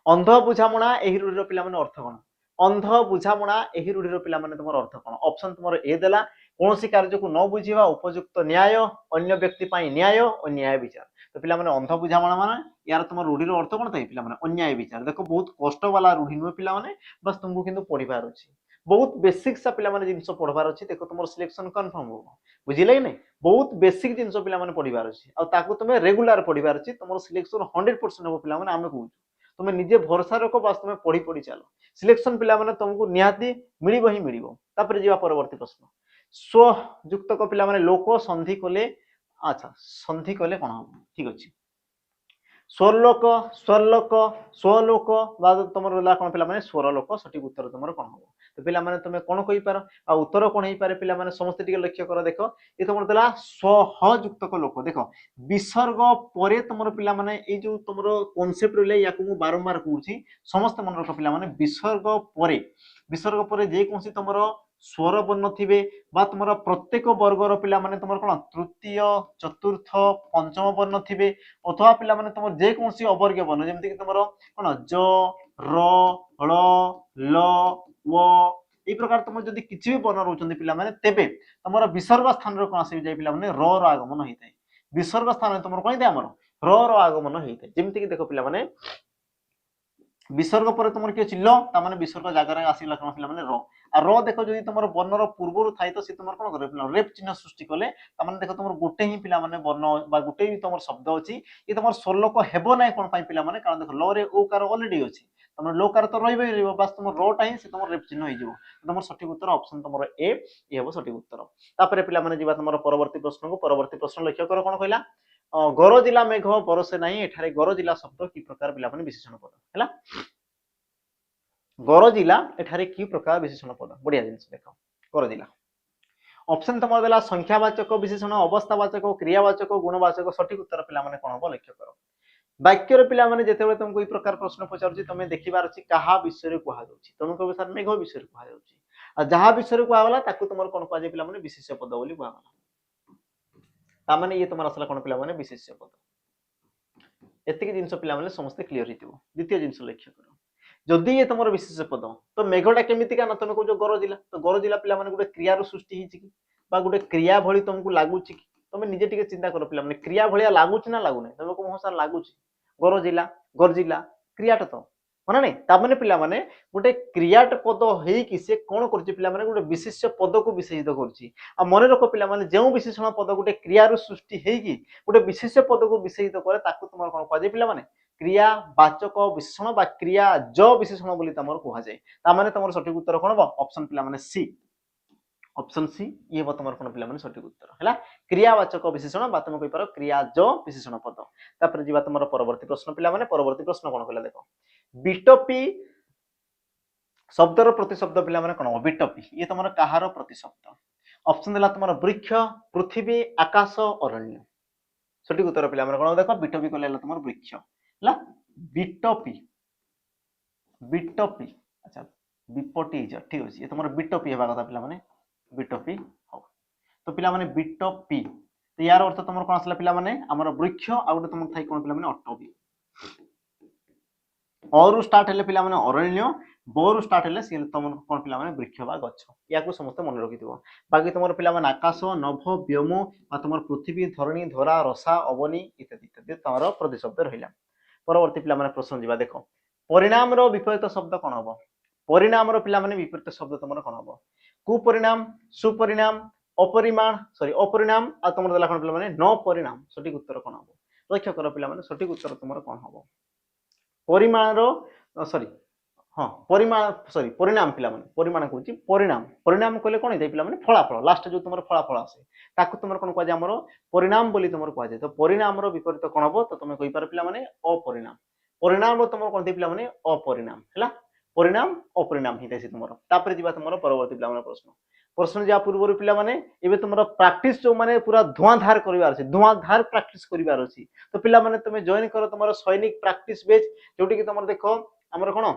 अंध बुझामणा एही रूढिर पिला माने अर्थ कोन अंध बुझामणा एही रूढिर पिला माने तुमरो अर्थ कोन ऑप्शन तुमरो ए देला कोनोसी कार्य को न बुझिबा उपयुक्त न्याय अन्य व्यक्ति पई न्याय और न्याय विचार तो पिला माने अंध बुझामणा माने यार तुम रूढिर अर्थ कोन थाई पिला माने अन्याय विचार देखो बहुत कष्ट वाला रूढि न पिला माने बस तुमको किंतु पढिबार अछि बहुत बेसिक सा पिला माने जिंस पढबार अछि देखो तुमर सिलेक्शन कंफर्म हो बुझिले नै बहुत बेसिक जिंस पिला माने पढिबार अछि आ ताको तुमे रेगुलर पढिबार अछि तुमर सिलेक्शन 100% हो पिला माने आमे कहू तुमे निजे भरोसा रखो बस तुमे पढी पढी चलो सिलेक्शन पिला माने तुमको निहाती मिलिबो ही मिलिबो तापर जिवा परवर्ती प्रश्न स्व युक्त को पिला माने लोक संधि कोले अच्छा संधि कोले कोन हो ठीक अछि स्वरलोक स्वरलोक स्वलोक बाद तुमर ला कोन पिला माने स्वरलोक सठिक उत्तर तुमर कोन हो तो पिला माने तुमे कोन कहि पारो आ उत्तर कोन हेइ पारे पिला माने समस्त टिके लक्ष्य कर देखो ये तुमर देला स्व युक्त को लोक देखो विसर्ग परे तुमर पिला माने ए जो तुमर कांसेप्ट रहले याकु मु बारंबार कहूची समस्त मन रख पिला माने विसर्ग परे जे कोनसी तुमर स्वर वर्ण थिबे बा तुमर प्रत्येक वर्गर पिला माने तुमर कोन तृतीय चतुर्थ पंचम वर्ण थिबे अथवा पिला माने तुमर जे कोनसी अवर्ग वर्ण जेमति कि तुमर कोन ज र ल ल व ए प्रकार तुम जदि किछि भी वर्ण रहउछन्ति पिला माने तेबे तुमर विसर्ग स्थान रो कोन आसी जाय पिला माने र रो आगमन होइतै विसर्ग स्थान तुमर कोन दे हमर र रो आगमन होइतै जेमति कि देखो पिला माने विसर्ग पर तुमर कि अछि ल ता माने विसर्ग जागा रे आसीला कोन पिला माने र आ र देखो जदि तुमर वर्णर पूर्वरु थाई तो से तुमर कोन करे पिला रेप चिन्ह सृष्टि कले ता माने देखो तुमर गुटे ही पिला माने वर्ण बा गुटे ही तुमर शब्द अछि ये तुमर स्वरलोक हेबो नै कोन पई पिला माने कारण देखो ल रे ओ कार ऑलरेडी अछि तुमर लो कार तो रहबे रहबो बस तुमर र टा ही से तुमर रेप चिन्ह होई जिवो तुमर सठिक उत्तर ऑप्शन तुमर ए हेबो सठिक उत्तर तापरे पिला माने जिबा तुमर परवर्ती प्रश्न लक्ष्य कर कोन कहला गरजिला मेघ बरसे नाही एठारे गरजिला शब्द की प्रकार पिला माने विशेषण पद हैला गरजिला एठारे कि प्रकार विशेषण पद बढ़िया जिनिस देख गरजिला ऑप्शन तुम देला संख्यावाचक विशेषण अवस्थावाचक क्रियावाचक गुणवाचक सठिक उत्तर पिला माने कोन हो लक्ष्य करो वाक्यर पिला माने जेतेबेले तुमको ई प्रकार प्रश्न पचारुची तमे देखिबार अछि कहा विषय रे कुहा जाउची तमे कहबो सर मेघ विषय रे कुहा जाउची आ जहा विषय रे कुहा गला ताकू तुमर कोन कुहा जे पिला माने विशेष्य पद बोली कुहा गला ता माने ये तुमर असला कोन पिला माने विशेष्य पद एतिक जिंस पिला माने समस्त क्लियर हितिबो द्वितीय जिंस लक्ष्य करो जदि ये तुमर विशेष्य पद तो मेघटा केमिति का न तमे को जो गरजिला तो गरजिला पिला माने गुटे क्रिया रो सृष्टि हिची कि बा गुटे क्रिया भली तुमको लागुची कि तमे निजे टिके चिंता करो पिला माने क्रिया भलिया लागुची ना लागु नै तमे को मोहसा लागुची गरजिला गरजिला क्रियाटा तो माने नै ता माने पिला माने गुटे क्रियाट पद हेई कि से कोन करची पिला माने गुटे विशेष्य पद को विशेषित करची आ मने रखो पिला माने जेउ विशेषण पद गुटे क्रिया रो सृष्टि हेई कि गुटे विशेष्य पद को विशेषित करे ताकू तुमर कोन कहजे पिला माने क्रिया वाचक विशेषण बा क्रिया ज विशेषण बोली तमर कुहा जाय ता माने तमर सठिक उत्तर कोन बा ऑप्शन पिला माने सी ऑप्शन सी ये बा तमर कोन पिला माने सठिक उत्तर हला क्रियावाचक विशेषण बा तमे कहि पारो क्रिया ज विशेषण पद तापर जीवा तमर परवर्ती प्रश्न पिला माने परवर्ती प्रश्न कोन कहला देखो बिटपी शब्दर प्रतिशब्द पिला माने कोन बिटपी ये तमर काहार प्रतिशब्द ऑप्शन देला तमर वृक्ष पृथ्वी आकाश अरण्य सठिक उत्तर पिला माने कोन देखो बिटपी कहला तमर वृक्ष हला बिटपी बिटपी अच्छा विपटी ज ठीक अछि ये तमर बिटपी हेबा कथा पिला माने बिटपी हो तो पिला माने बिटपी तो यार अर्थ तमर कोन आसला पिला माने हमर वृक्ष आ गुटे तमर थाई कोन पिला माने अटपी और स्टार्ट हेले पिला माने अरण्य बोर स्टार्ट हेले से तमर कोन पिला माने वृक्ष बा गछ या को समस्त मन रखिथिबो बाकी तमर पिला माने आकाश नभ व्योम आ तमर पृथ्वी धरणी धरा रसा अवनी इत्यादि इत्यादि तमर प्रतिशब्द रहिला परवर्ती पिला माने प्रश्न जीवा देखो परिणाम रो विपरीत शब्द कोन हबो परिणाम रो पिला माने विपरीत शब्द तमर कोन हबो कुपरिणाम सुपरिणाम अपरिमाण सॉरी अपरिणाम आ तमर दला कोन पिला माने न परिणाम सठिक उत्तर कोन हबो लक्ष्य करो पिला माने सठिक उत्तर तमर कोन हबो परिमाण रो सॉरी हां परिमाण सॉरी परिणाम पिला माने परिमाण कहूची परिणाम परिणाम कहले कोन हे पिला माने फलाफल लास्ट जो तमर फलाफल आसे ताकू तमर कोन कहजे हमरो परिणाम बोली तमर कहजे तो परिणाम रो विपरीत कोन हबो तो तमे कहि पार पिला माने अपरिणाम परिणाम रो तमर कोन पिला माने अपरिणाम हला परिणाम अपरिणाम हि देसी तमरो तापर जीवा तमरो परवर्ती पिला माने प्रश्न प्रश्न जा पूर्व पिला माने एबे तमरो प्रैक्टिस जो माने पूरा धुआंधार करिवार अछि धुआंधार प्रैक्टिस करिवार अछि तो पिला माने तमे जॉइन करो तमरो सैनिक प्रैक्टिस बेच जोटी कि तमरो देखो हमर कोन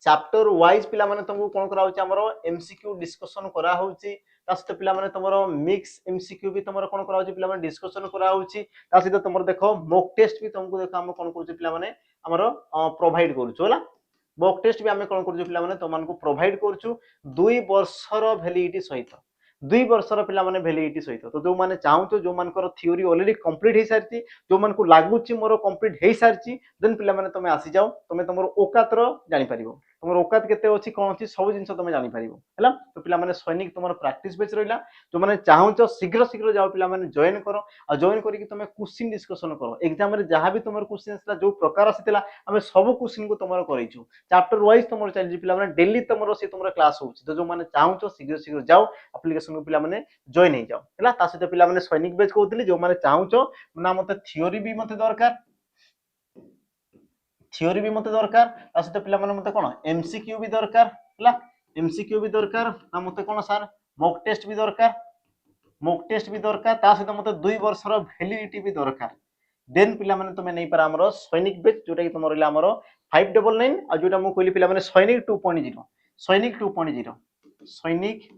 चैप्टर वाइज पिला माने तुमको कोन करा होची हमरो एमसीक्यू डिस्कशन करा होची ता सहित पिला माने तमरो मिक्स एमसीक्यू भी तमरो कोन करा होची पिला माने डिस्कशन करा होची ता सहित तमरो देखो मॉक टेस्ट भी तुमको देखो हम कोन करछु पिला माने हमरो प्रोवाइड करछु होला मॉक टेस्ट भी हमें कोन करछु पिला माने तमन को प्रोवाइड करछु 2 वर्षर वैलिडिटी सहित 2 वर्षर पिला माने वैलिडिटी सहित तो जो माने चाहू जो मानकर थ्योरी ऑलरेडी कंप्लीट हे सारती जो मान को लागुची मोर कंप्लीट हे सारची देन पिला माने तमे आसी जाओ तमे तमरो औकातर जानि परिबो तमरो औकात केते अछि कोन अछि सब जिंस तमे जानि परिबो हला तो पिला माने सैनिक तमरो प्रैक्टिस बेच रहिला जो माने चाहू शीघ्र शीघ्र जाओ पिला माने जॉइन करो आ जॉइन करी कि तमे क्वेश्चन डिस्कशन करो एग्जाम रे जहां भी तमरो क्वेश्चन असला जो प्रकार आसीतला हमें सब क्वेश्चन को तमरो करैछु चैप्टर वाइज तमरो चल जी पिला माने डेली तमरो से तमरो क्लास होछि तो जो माने चाहू शीघ्र शीघ्र जाओ एप्लीकेशन को पिला माने जॉइन हे जाओ हला ता सहित पिला माने सैनिक बेच कहउतली जो माने चाहू ना मते थ्योरी भी मते दरकार थ्योरी भी मते दरकार ता सहित पिला माने मते कोन एमसीक्यू भी दरकार हला एमसीक्यू भी दरकार ना मते कोन सर मॉक टेस्ट भी दरकार ता सहित मते 2 वर्षर वैलिडिटी भी दरकार देन पिला माने तमे नै पर हमरो सैनिक बेच जोटा कि तमरो हमरो 599 आ जोटा मु कहली पिला माने सैनिक 2.0 सैनिक 2.0 सैनिक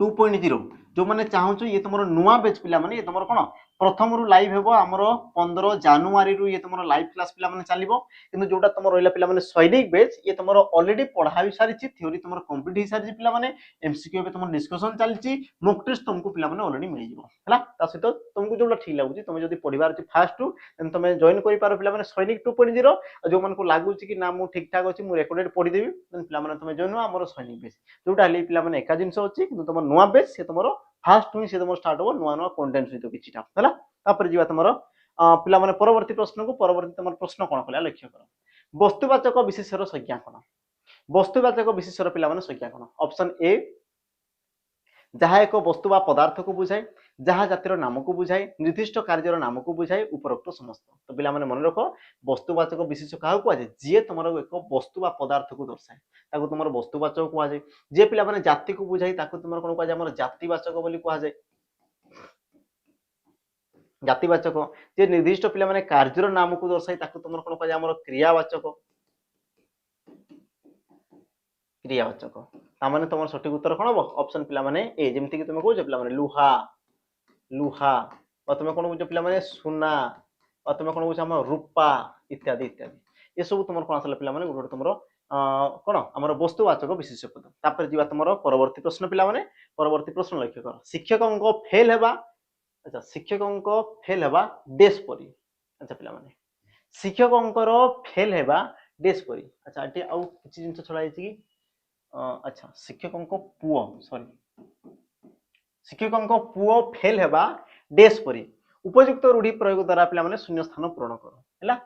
2.0 जो माने चाहू ये तुम नुआ बेच पिला माने ये तुम कोन प्रथम रु लाइव हेबो हमरो 15 जनवरी रु ये तुम लाइव क्लास पिला माने चलिबो किंतु जोटा तुम रहला पिला माने सैनिक बेच ये तुम ऑलरेडी पढ़ाई सारी छि थ्योरी तुम कंप्लीट ही सारी छि पिला माने एमसीक्यू पे तुम डिस्कशन चल छि मॉक टेस्ट तुमको पिला माने ऑलरेडी मिल जिवो हला ता सहित तुमको जोटा ठीक लागु छि तुम जदी पढिबार छि फास्ट टू देन तुम जॉइन करि पारो पिला माने सैनिक 2.0 जो मन को लागु छि कि ना मु ठीक ठाक अछि मु रेकॉर्डेड पढि देबी देन पिला माने तुम जॉइन हमरो सैनिक बेच जोटा हले पिला माने एका जिंस अछि किंतु तुम नुआ बेच से तुमरो फास्ट हुई से तुम स्टार्ट हो नुआ नुआ कंटेंट सहित किछिटा हला तापर जीवा तुमरो पिला माने परवर्ती प्रश्न को परवर्ती तुमर प्रश्न कोन कला लक्ष्य करो वस्तुवाचक विशेषण संज्ञा कोन वस्तुवाचक विशेषण पिला माने संज्ञा कोन ऑप्शन ए जहा एक वस्तु बा पदार्थ को बुझाय जहाँ जातिर नाम को बुझाए निर्दिष्ट कार्यर नाम को बुझाए उपरोक्त समस्त। तो पिला माने मन रख वस्तुवाचक विशेष क्या कहुए जी तुम एक वस्तु बा पदार्थ को दर्शाए ताको तुम वस्तुवाचक कहुए। जी पिला माने जाति को बुझाई ताको तुम कौन कहुए जातिवाचक बोली कहुए जातिवाचक। जे निर्दिष्ट पिला माने कार्यर नाम को दर्शाई ताको तुम कौन कहुए क्रियावाचक क्रियावाचक। तामाने तुम सठिक उत्तर कौन हम ऑप्शन पिला माने ए जेमति कि तुम कहउछ पिला माने लुहा लुहा और तुम कौन कहउछ पिला माने सुना और तुम कौन कहउछ हम रूपा इत्यादि इत्यादि ये सब तुम कौन आसला पिला माने गोटे तुम कौन आमर वस्तुवाचक विशेष पद। तापर जीवा तुम परवर्ती प्रश्न पिला माने परवर्ती प्रश्न लक्ष्य कर शिक्षक फेल हेबा। अच्छा शिक्षक फेल हेबा डेस परी। अच्छा पिला माने शिक्षक फेल हेबा डेस परी। अच्छा एटी आउ किछि जिंस छडा कि अच्छा शिक्षक पुओ सॉरी शिक्षक पुओ फेल हेबा डेस परी उपयुक्त रूढ़ी प्रयोग द्वारा पिला माने शून्य स्थान पूरण कर हैला।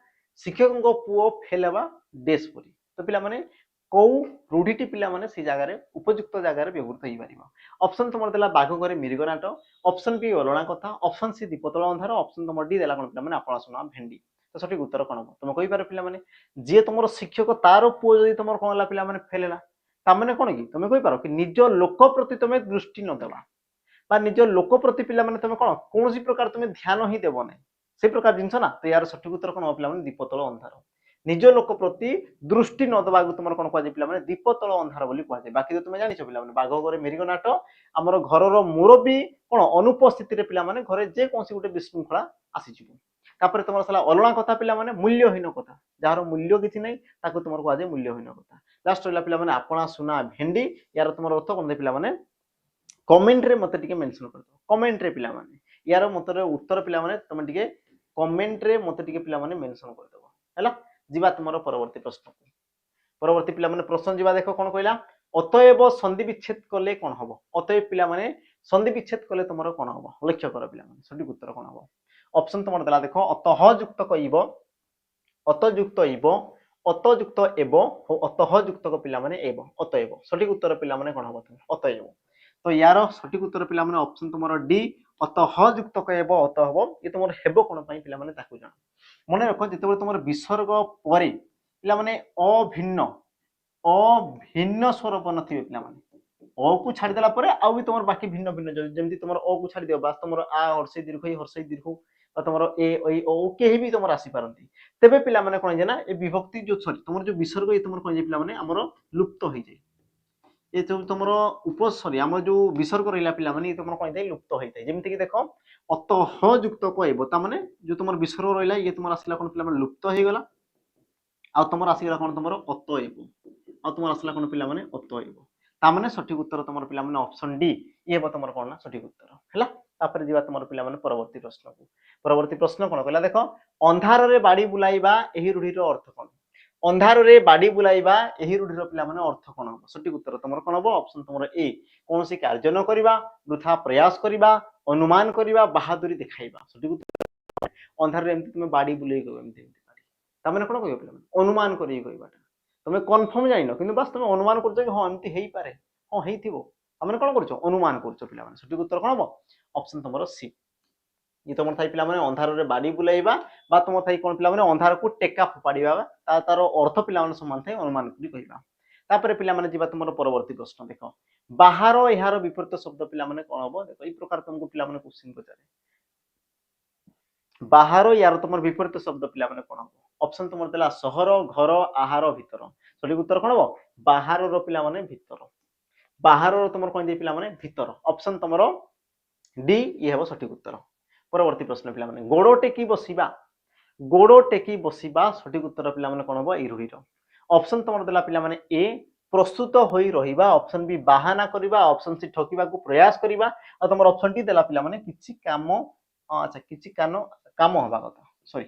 शिक्षक पुओ फेल हेबा डेस परी तो पिला माने कौ रूढ़ीटी पिला माने से जगह उपयुक्त जगह व्यवहृत हो पारिबा। ऑप्शन तुम देला बाघ घरे मिरिगनाट ऑप्शन बी अलणा कथा ऑप्शन सी दीपतल अंधार ऑप्शन तुम डी देला कोन पिला माने आपणा सुना भेंडी। तो सठिक उत्तर कोन हो तुम कहि पारे पिला माने जे तुमरो शिक्षक तारो पुओ जदी तुमरो कोन ला पिला माने फेल हैला तामने कौन कि तुम कही पार कि निज लोक प्रति तुम दृष्टि न देवा निज लोक प्रति पिला माने तुम कौन कौन प्रकार तुम ध्यान ही देव ना से प्रकार जिनस ना। तो यार सठिक उत्तर कौन पिला माने दीपतल अंधार निज लोक प्रति दृष्टि न देवा तुम कौन कह पिला माने दीपतल अंधार बोली कह। बाकी तो तुम जानिछ पिला माने बाघ घरे मिरिगनाट आमर घरर मुरबी कौन अनुपस्थित रे पिला माने घरे जे कोनसी गुटे विशृंखला आसीजिवो। तापर तुम सला अलणा कथा पिला माने मूल्यहीन कथा जार मूल्य किछि नै ताको तुम कह जाय मूल्यहीन कथा। लास्ट रहा पिला माने आपणा सुना भेंडी यार तुम अर्थ कौन पिला माने कमेंट रे मते टिके मेंशन कर दो कमेंट रे पिला माने यार मते उत्तर पिला माने तुम टिके कमेंट रे मते टिके पिला माने मेंशन कर दो हैला। जीवा तुमरो परवर्ती प्रश्न परवर्ती पिला माने प्रश्न जीवा देखो कोन कहला अतएव संधि विच्छेद कले कोन हबो। अतएव पिला माने संधि विच्छेद कले तुमरो कोन हबो लक्ष्य कर पिला माने सठिक उत्तर कोन हबो। ऑप्शन तुम देला देखो अतः युक्त कइबो अतयुक्त इब अतयुक्त एव अतः युक्त पिला माने एव अतएव सठिक उत्तर पिला माने कोन हबो अतएव। तो यार सठिक उत्तर पिला माने ऑप्शन तुमरो डी अतः युक्त एव अत हबो। ये तुमरो हेबो कोन पई पिला माने ताकू जान मने रखो जेतेबेले तुमरो विसर्ग परे पिला माने अभिन्न अभिन्न स्वर बन थिबे पिला माने अ को छाडी देला परे आ भी तुमरो बाकी भिन्न भिन्न जेमति तुमरो अ को छाडी दियो बास तुमरो आ हर्षई दीर्घ तुमरो ए ऐ ओ केही भी तुमरो आसी पारंती तेबे पिला माने कोन जे ना ए विभक्ति जो सॉरी तुमरो जो विसर्ग ये तुमरो कोन जे पिला माने हमरो लुप्त होई जाय। ये जो तुमरो उपसर्ग हमरो जो विसर्ग रहिला पिला माने ये तुमरो कोन जाय लुप्त होई जाय। जेमति कि देखो अतः युक्त कहबो ता माने जो तुमरो विसर्ग रहिला ये तुमरो आसिला कोन पिला माने लुप्त होई गेला आ तुमरो आसीगला कोन तुमरो अतएव आ तुमरो आसिला कोन पिला माने अतएव ता माने सठिक उत्तर तुमरो पिला माने ऑप्शन डी ये बो तुमरो कोन ना सठिक उत्तर हैला। तापर जीवा तुमरो पिला माने परवर्ती प्रश्न को परवर्ती प्रश्न कोन कहला देखो अंधार रे बाड़ी बुलाइबा एही रूढ़ीर अर्थ कोन। अंधार रे बाड़ी बुलाइबा एही रूढ़ीर पिला माने अर्थ कोन हो सठिक उत्तर तुमरो कोन हो ऑप्शन तुमरो ए कोनोसी कार्य न करिबा वृथा प्रयास करिबा अनुमान करिबा बहादुरी देखाइबा सठिक उत्तर अंधार रे एमति तुम बाड़ी बुलाई गयो एमति बाड़ी ता माने कोन कहयो पिला माने अनुमान करि कहबाटा तुम कन्फर्म जाइनो किंतु बस तुम अनुमान करछो कि हां एमति हेई पारे हां हेइथिबो हमने कोन करछो अनुमान करछो पिला माने सठिक उत्तर कोन हो ऑप्शन तुमरो सी। ये तुम थाई पिला माने अंधार रे बाड़ी बुलाइबा बा तुम थाई कोन पिला माने अंधार को टेका फोपाड़ीबा ता तार अर्थ पिला माने समान थाई अनुमान करि कहबा। तापर पिला माने जीवा तुमरो परवर्ती प्रश्न देखो बाहर एहार विपरीत शब्द पिला माने कोन हबो देखो ई प्रकार तुमको पिला माने क्वेश्चन पचारे बाहर यार तुम विपरीत शब्द पिला माने कोन हबो। ऑप्शन तुम देला सहर घर आहार भीतर सठिक उत्तर कोन हबो बाहर रो पिला माने भीतर बाहर रो तुमर कोन दे पिला माने भीतर ऑप्शन तुमरो डी ये हबो सठिक उत्तर। परवर्ती प्रश्न पिला माने गोड़ो टेकी बसिबा सठिक उत्तर पिला माने कोन हबो ई रूढ़ीर ऑप्शन तुमर देला पिला माने ए प्रस्तुत होई रहिबा ऑप्शन बी बाहाना करिबा ऑप्शन सी ठकिबा को प्रयास करिबा आ तुमर ऑप्शन टी देला पिला माने किछि काम अच्छा किछि काम हबा कथा सॉरी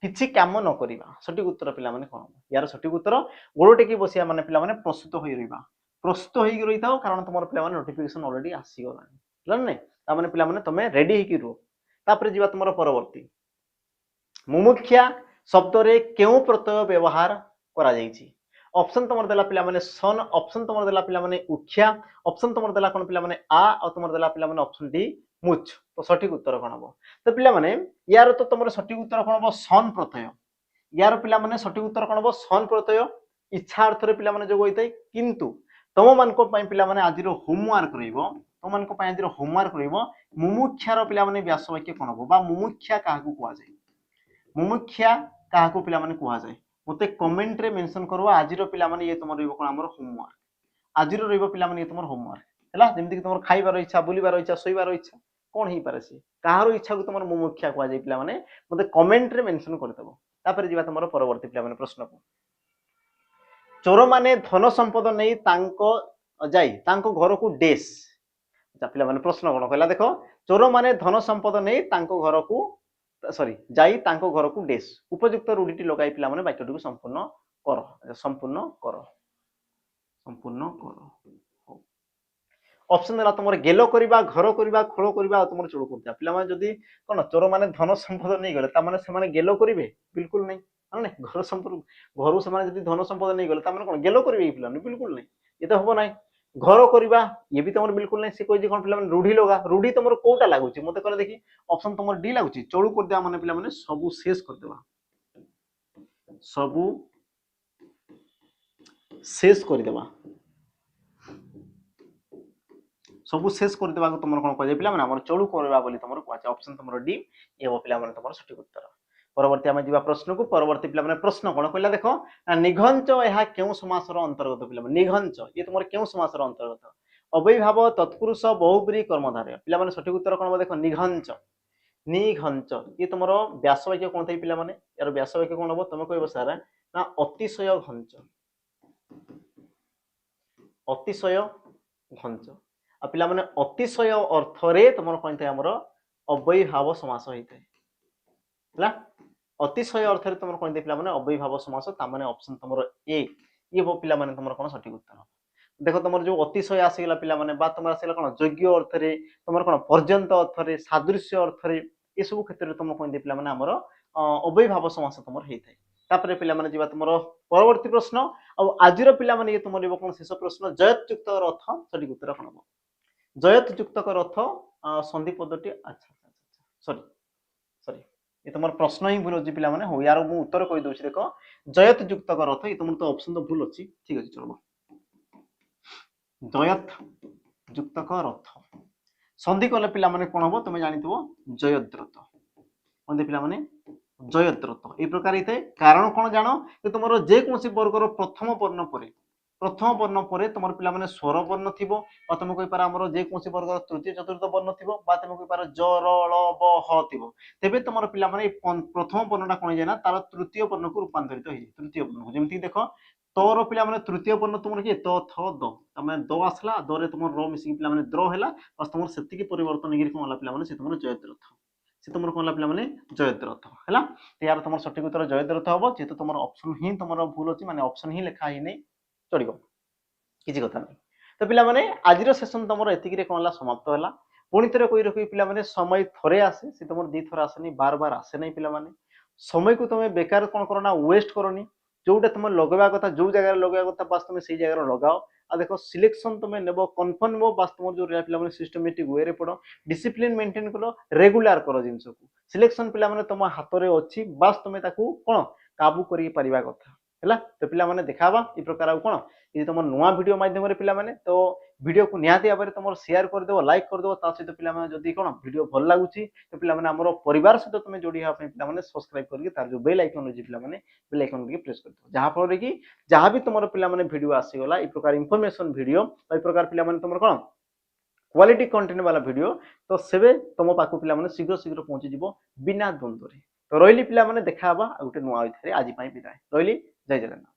किछि काम न करिबा सठिक उत्तर पिला माने कोन यार सठिक उत्तर गोड़ो टेकी बसिया माने पिला माने प्रस्तुत होई रहिबा प्रस्तुत होई रही थाओ कारण तुमर पिला माने नोटिफिकेशन ऑलरेडी आसी गलानी बुझल नै ता माने पिला माने तमे रेडी हेकी रो। तापर जीवा तुमर परवर्ती मुमुख्या शब्द रे केउ प्रत्यय व्यवहार करा जाईछि। ऑप्शन तुमर देला पिला माने सन ऑप्शन तुमर देला पिला माने उख्या ऑप्शन तुमर देला कोन पिला माने आ और तुमर देला पिला माने ऑप्शन डी मुछ तो सठिक उत्तर कौन हम तो पिला माने यार तो तुम सठिक उत्तर कौन हम सन प्रत्यय यार पिला माने सठिक उत्तर कौन हम सन प्रत्यय इच्छा अर्थ रे पिला माने जो होइतै किंतु तुम मानको पई पिला माने आजिरो होमवर्क रहइबो तुम मानको पई आजिरो होमवर्क रहइबो मुमुक्षार पिला माने व्यास वाक्य कोन हो बा मुमुक्षा काहाकू कुआ जाय मुमुक्षा काहाकू पिला माने कुआ जाय मते कमेंट रे मेंशन करबो आजिरो पिला माने ये तुम रहइबो कोन हमर होमवर्क आजिरो रहइबो पिला माने ये तुमर होमवर्क हैला जेमति कि तुमर खाइबार इच्छा बुलिबार इच्छा सोइबार इच्छा कोन ही पारे से काहारो इच्छा को तुमर मुमुक्षा कुआ जाय पिला माने मते कमेंट रे मेंशन कर देबो तापर जिबा तुमर परवर्ती पिला माने प्रश्न को चोर माने धन संपद नहीं तांको जाई तांको घर को डेस पिला माने प्रश्न कोन कहला देखो चोर माने धन संपद नहीं तांको घर को सॉरी जाई तांको घर को डेस उपयुक्त रूढ़ीटी लगाई पिला माने वाक्यटी को संपूर्ण कर संपूर्ण कर संपूर्ण कर ऑप्शन देला तुमर गेलो करिबा घर करिबा खोलो करिबा तुमर चोर करता पिला माने जदी कोन चोर माने धन संपद नहीं गले ता माने से माने गेलो करिवे बिल्कुल नहीं माने घर संपद घर से माने जदी धन संपद नहीं गले ता माने कोन गेलो करिवे पिला बिल्कुल नहीं ये तो हबो नहीं घर करिबा ये भी तुमर बिल्कुल नहीं से कोइ जे कोन पिला माने रूढ़ी लगा रूढ़ी तुमर कोटा लागुची मते कहले देखि ऑप्शन तुमर डी लागुची चोळू कर दिया माने पिला माने सबु शेष कर देबा सबु शेष कर देबा सबु शेष कर देबा को तुमर कोन कहै पिला माने हमर चोळू करबा बोली तुमर कहै ऑप्शन तुमर डी ए हो पिला माने तुमर सठिक उत्तर परवर्ती आमे जीवा प्रश्न को परवर्ती पिला माने प्रश्न कोन कहला देखो निघंच एहा केउ समासर अंतर्गत पिला माने निघंच ये तुमर केउ समासर अंतर्गत अव्ययभाव तत्पुरुष बहुब्री कर्मधारय पिला माने सठिक उत्तर कोन देखो निघंच निघंच ये तुमर व्यास वाक्य कोन थई पिला माने यार व्यास वाक्य कोन हबो तुम कहबो सारा ना अतिशय घंच अतिशय घंच आ पिला माने अतिशय अर्थ रे तुमर कोन थई हमर अव्ययभाव समास होइतै हला अतिशय अर्थ रे तुमर कोन दे पिला माने अव्ययभाव समास ता माने ऑप्शन तुमर ए ये वो पिला माने तुमर कोन सठिक उत्तर देखो तुमर जो अतिशय आसीगला पिला माने बा तुमर आसीगला कोन योग्य अर्थ रे तुमर कोन पर्यंत अर्थ रे सादृश्य अर्थ रे ए सब क्षेत्र रे तुमर कोन दे पिला माने हमर अव्ययभाव समास तुमर हेइथाय तापरे पिला माने जीवा तुमर परवर्ती प्रश्न आ आजिर पिला माने ये तुमर एबो कोन शेष प्रश्न जयत युक्त अर्थ सठिक उत्तर कोन हो जयत युक्त अर्थ संधि पदटी अच्छा सॉरी सॉरी ये तुम प्रश्न ही भूल अच्छी पिला माने हो यार मु उत्तर कहि दोछि देखो जयत युक्त अर्थ ये तुम तो ऑप्शन तो भूल अछि ठीक अछि चलो जयत युक्त अर्थ संधि कले पिला माने कोन हो तुम जानितबो जयद्रत कोन दे पिला माने जयद्रत ए प्रकार इते कारण कोन जानो कि तुमरो जे कोनसी वर्गर प्रथम वर्ण परे तुमर पिला माने स्वर वर्ण थिबो बा तुम कहि पारा हमरो जे कोनसी वर्ग तृतीय चतुर्थ वर्ण थिबो बा तुम कहि पारा ज र ल ब ह थिबो तेबे तुमर पिला माने प्रथम वर्णटा कोन जाय ना तार तृतीय वर्ण को रूपांतरित होई तृतीय वर्ण जेमति देखो तोर पिला माने तृतीय वर्ण तुमर के त थ द तमे द आसला द रे तुमर र मिसी पिला माने द्र हेला बस तुमर सेति की परिवर्तन गिरी कोन होला पिला माने से तुमर जयद्रथ से तुमर कोन होला पिला माने जयद्रथ हेला ते यार तुमर सठिक उत्तर जयद्रथ हबो जे तो तुमर ऑप्शन ही तुमर भूल अछि माने ऑप्शन ही लिखा ही नै चढ़ो किसी कथा नहीं तो पिला माने आजिर सेशन तुम एतिकी कौन समाप्त है पुणी थे कही रखी पिला माने समय थरे आसे से तुम दी थर आसेनी बार बार आसे नहीं पिला माने समय को तुम बेकार कौन करना वेस्ट करनी जोटा तुम लगवा कथा जो जगह लगवा कथा बस तुम से जगह लगाओ आ देखो सिलेक्शन तुम नेब कन्फर्म नेब बस तुम जो पिला माने सिस्टमेटिक वे रे पड़ो डिसिप्लिन मेंटेन करो रेगुलर करो जिनस को सिलेक्शन पिला माने तुम हाथ में अच्छी बस तुम कौन काबू करी परिबा कथा है तो पिला माने देखाबा ई प्रकार आ कोन ये तुम नुआ वीडियो माध्यम रे पिला माने तो वीडियो को निहाती भाव तुम शेयर कर देव लाइक कर देव ता सहित पिला माने जदी कोन वीडियो भल लागुची तो पिला माने हमरो परिवार सहित तुम जोड़ी हा पिला माने सब्सक्राइब करके तार जो बेल आइकन जे पिला माने बेल आइकन के प्रेस कर दो जहां फल रे कि जहां भी तुमरो पिला माने वीडियो आसी गला ई प्रकार इंफॉर्मेशन वीडियो ई प्रकार पिला माने तुमरो कोन क्वालिटी कंटेंट वाला वीडियो तो सेबे तुम पाखु पिला माने शीघ्र शीघ्र पहुंची जिवो बिना द्वंद्व रे तो रोइली पिला माने देखाबा आ गुटे नुआ होइथारे आजि पई विदाय रोइली जय जगन्नाथ।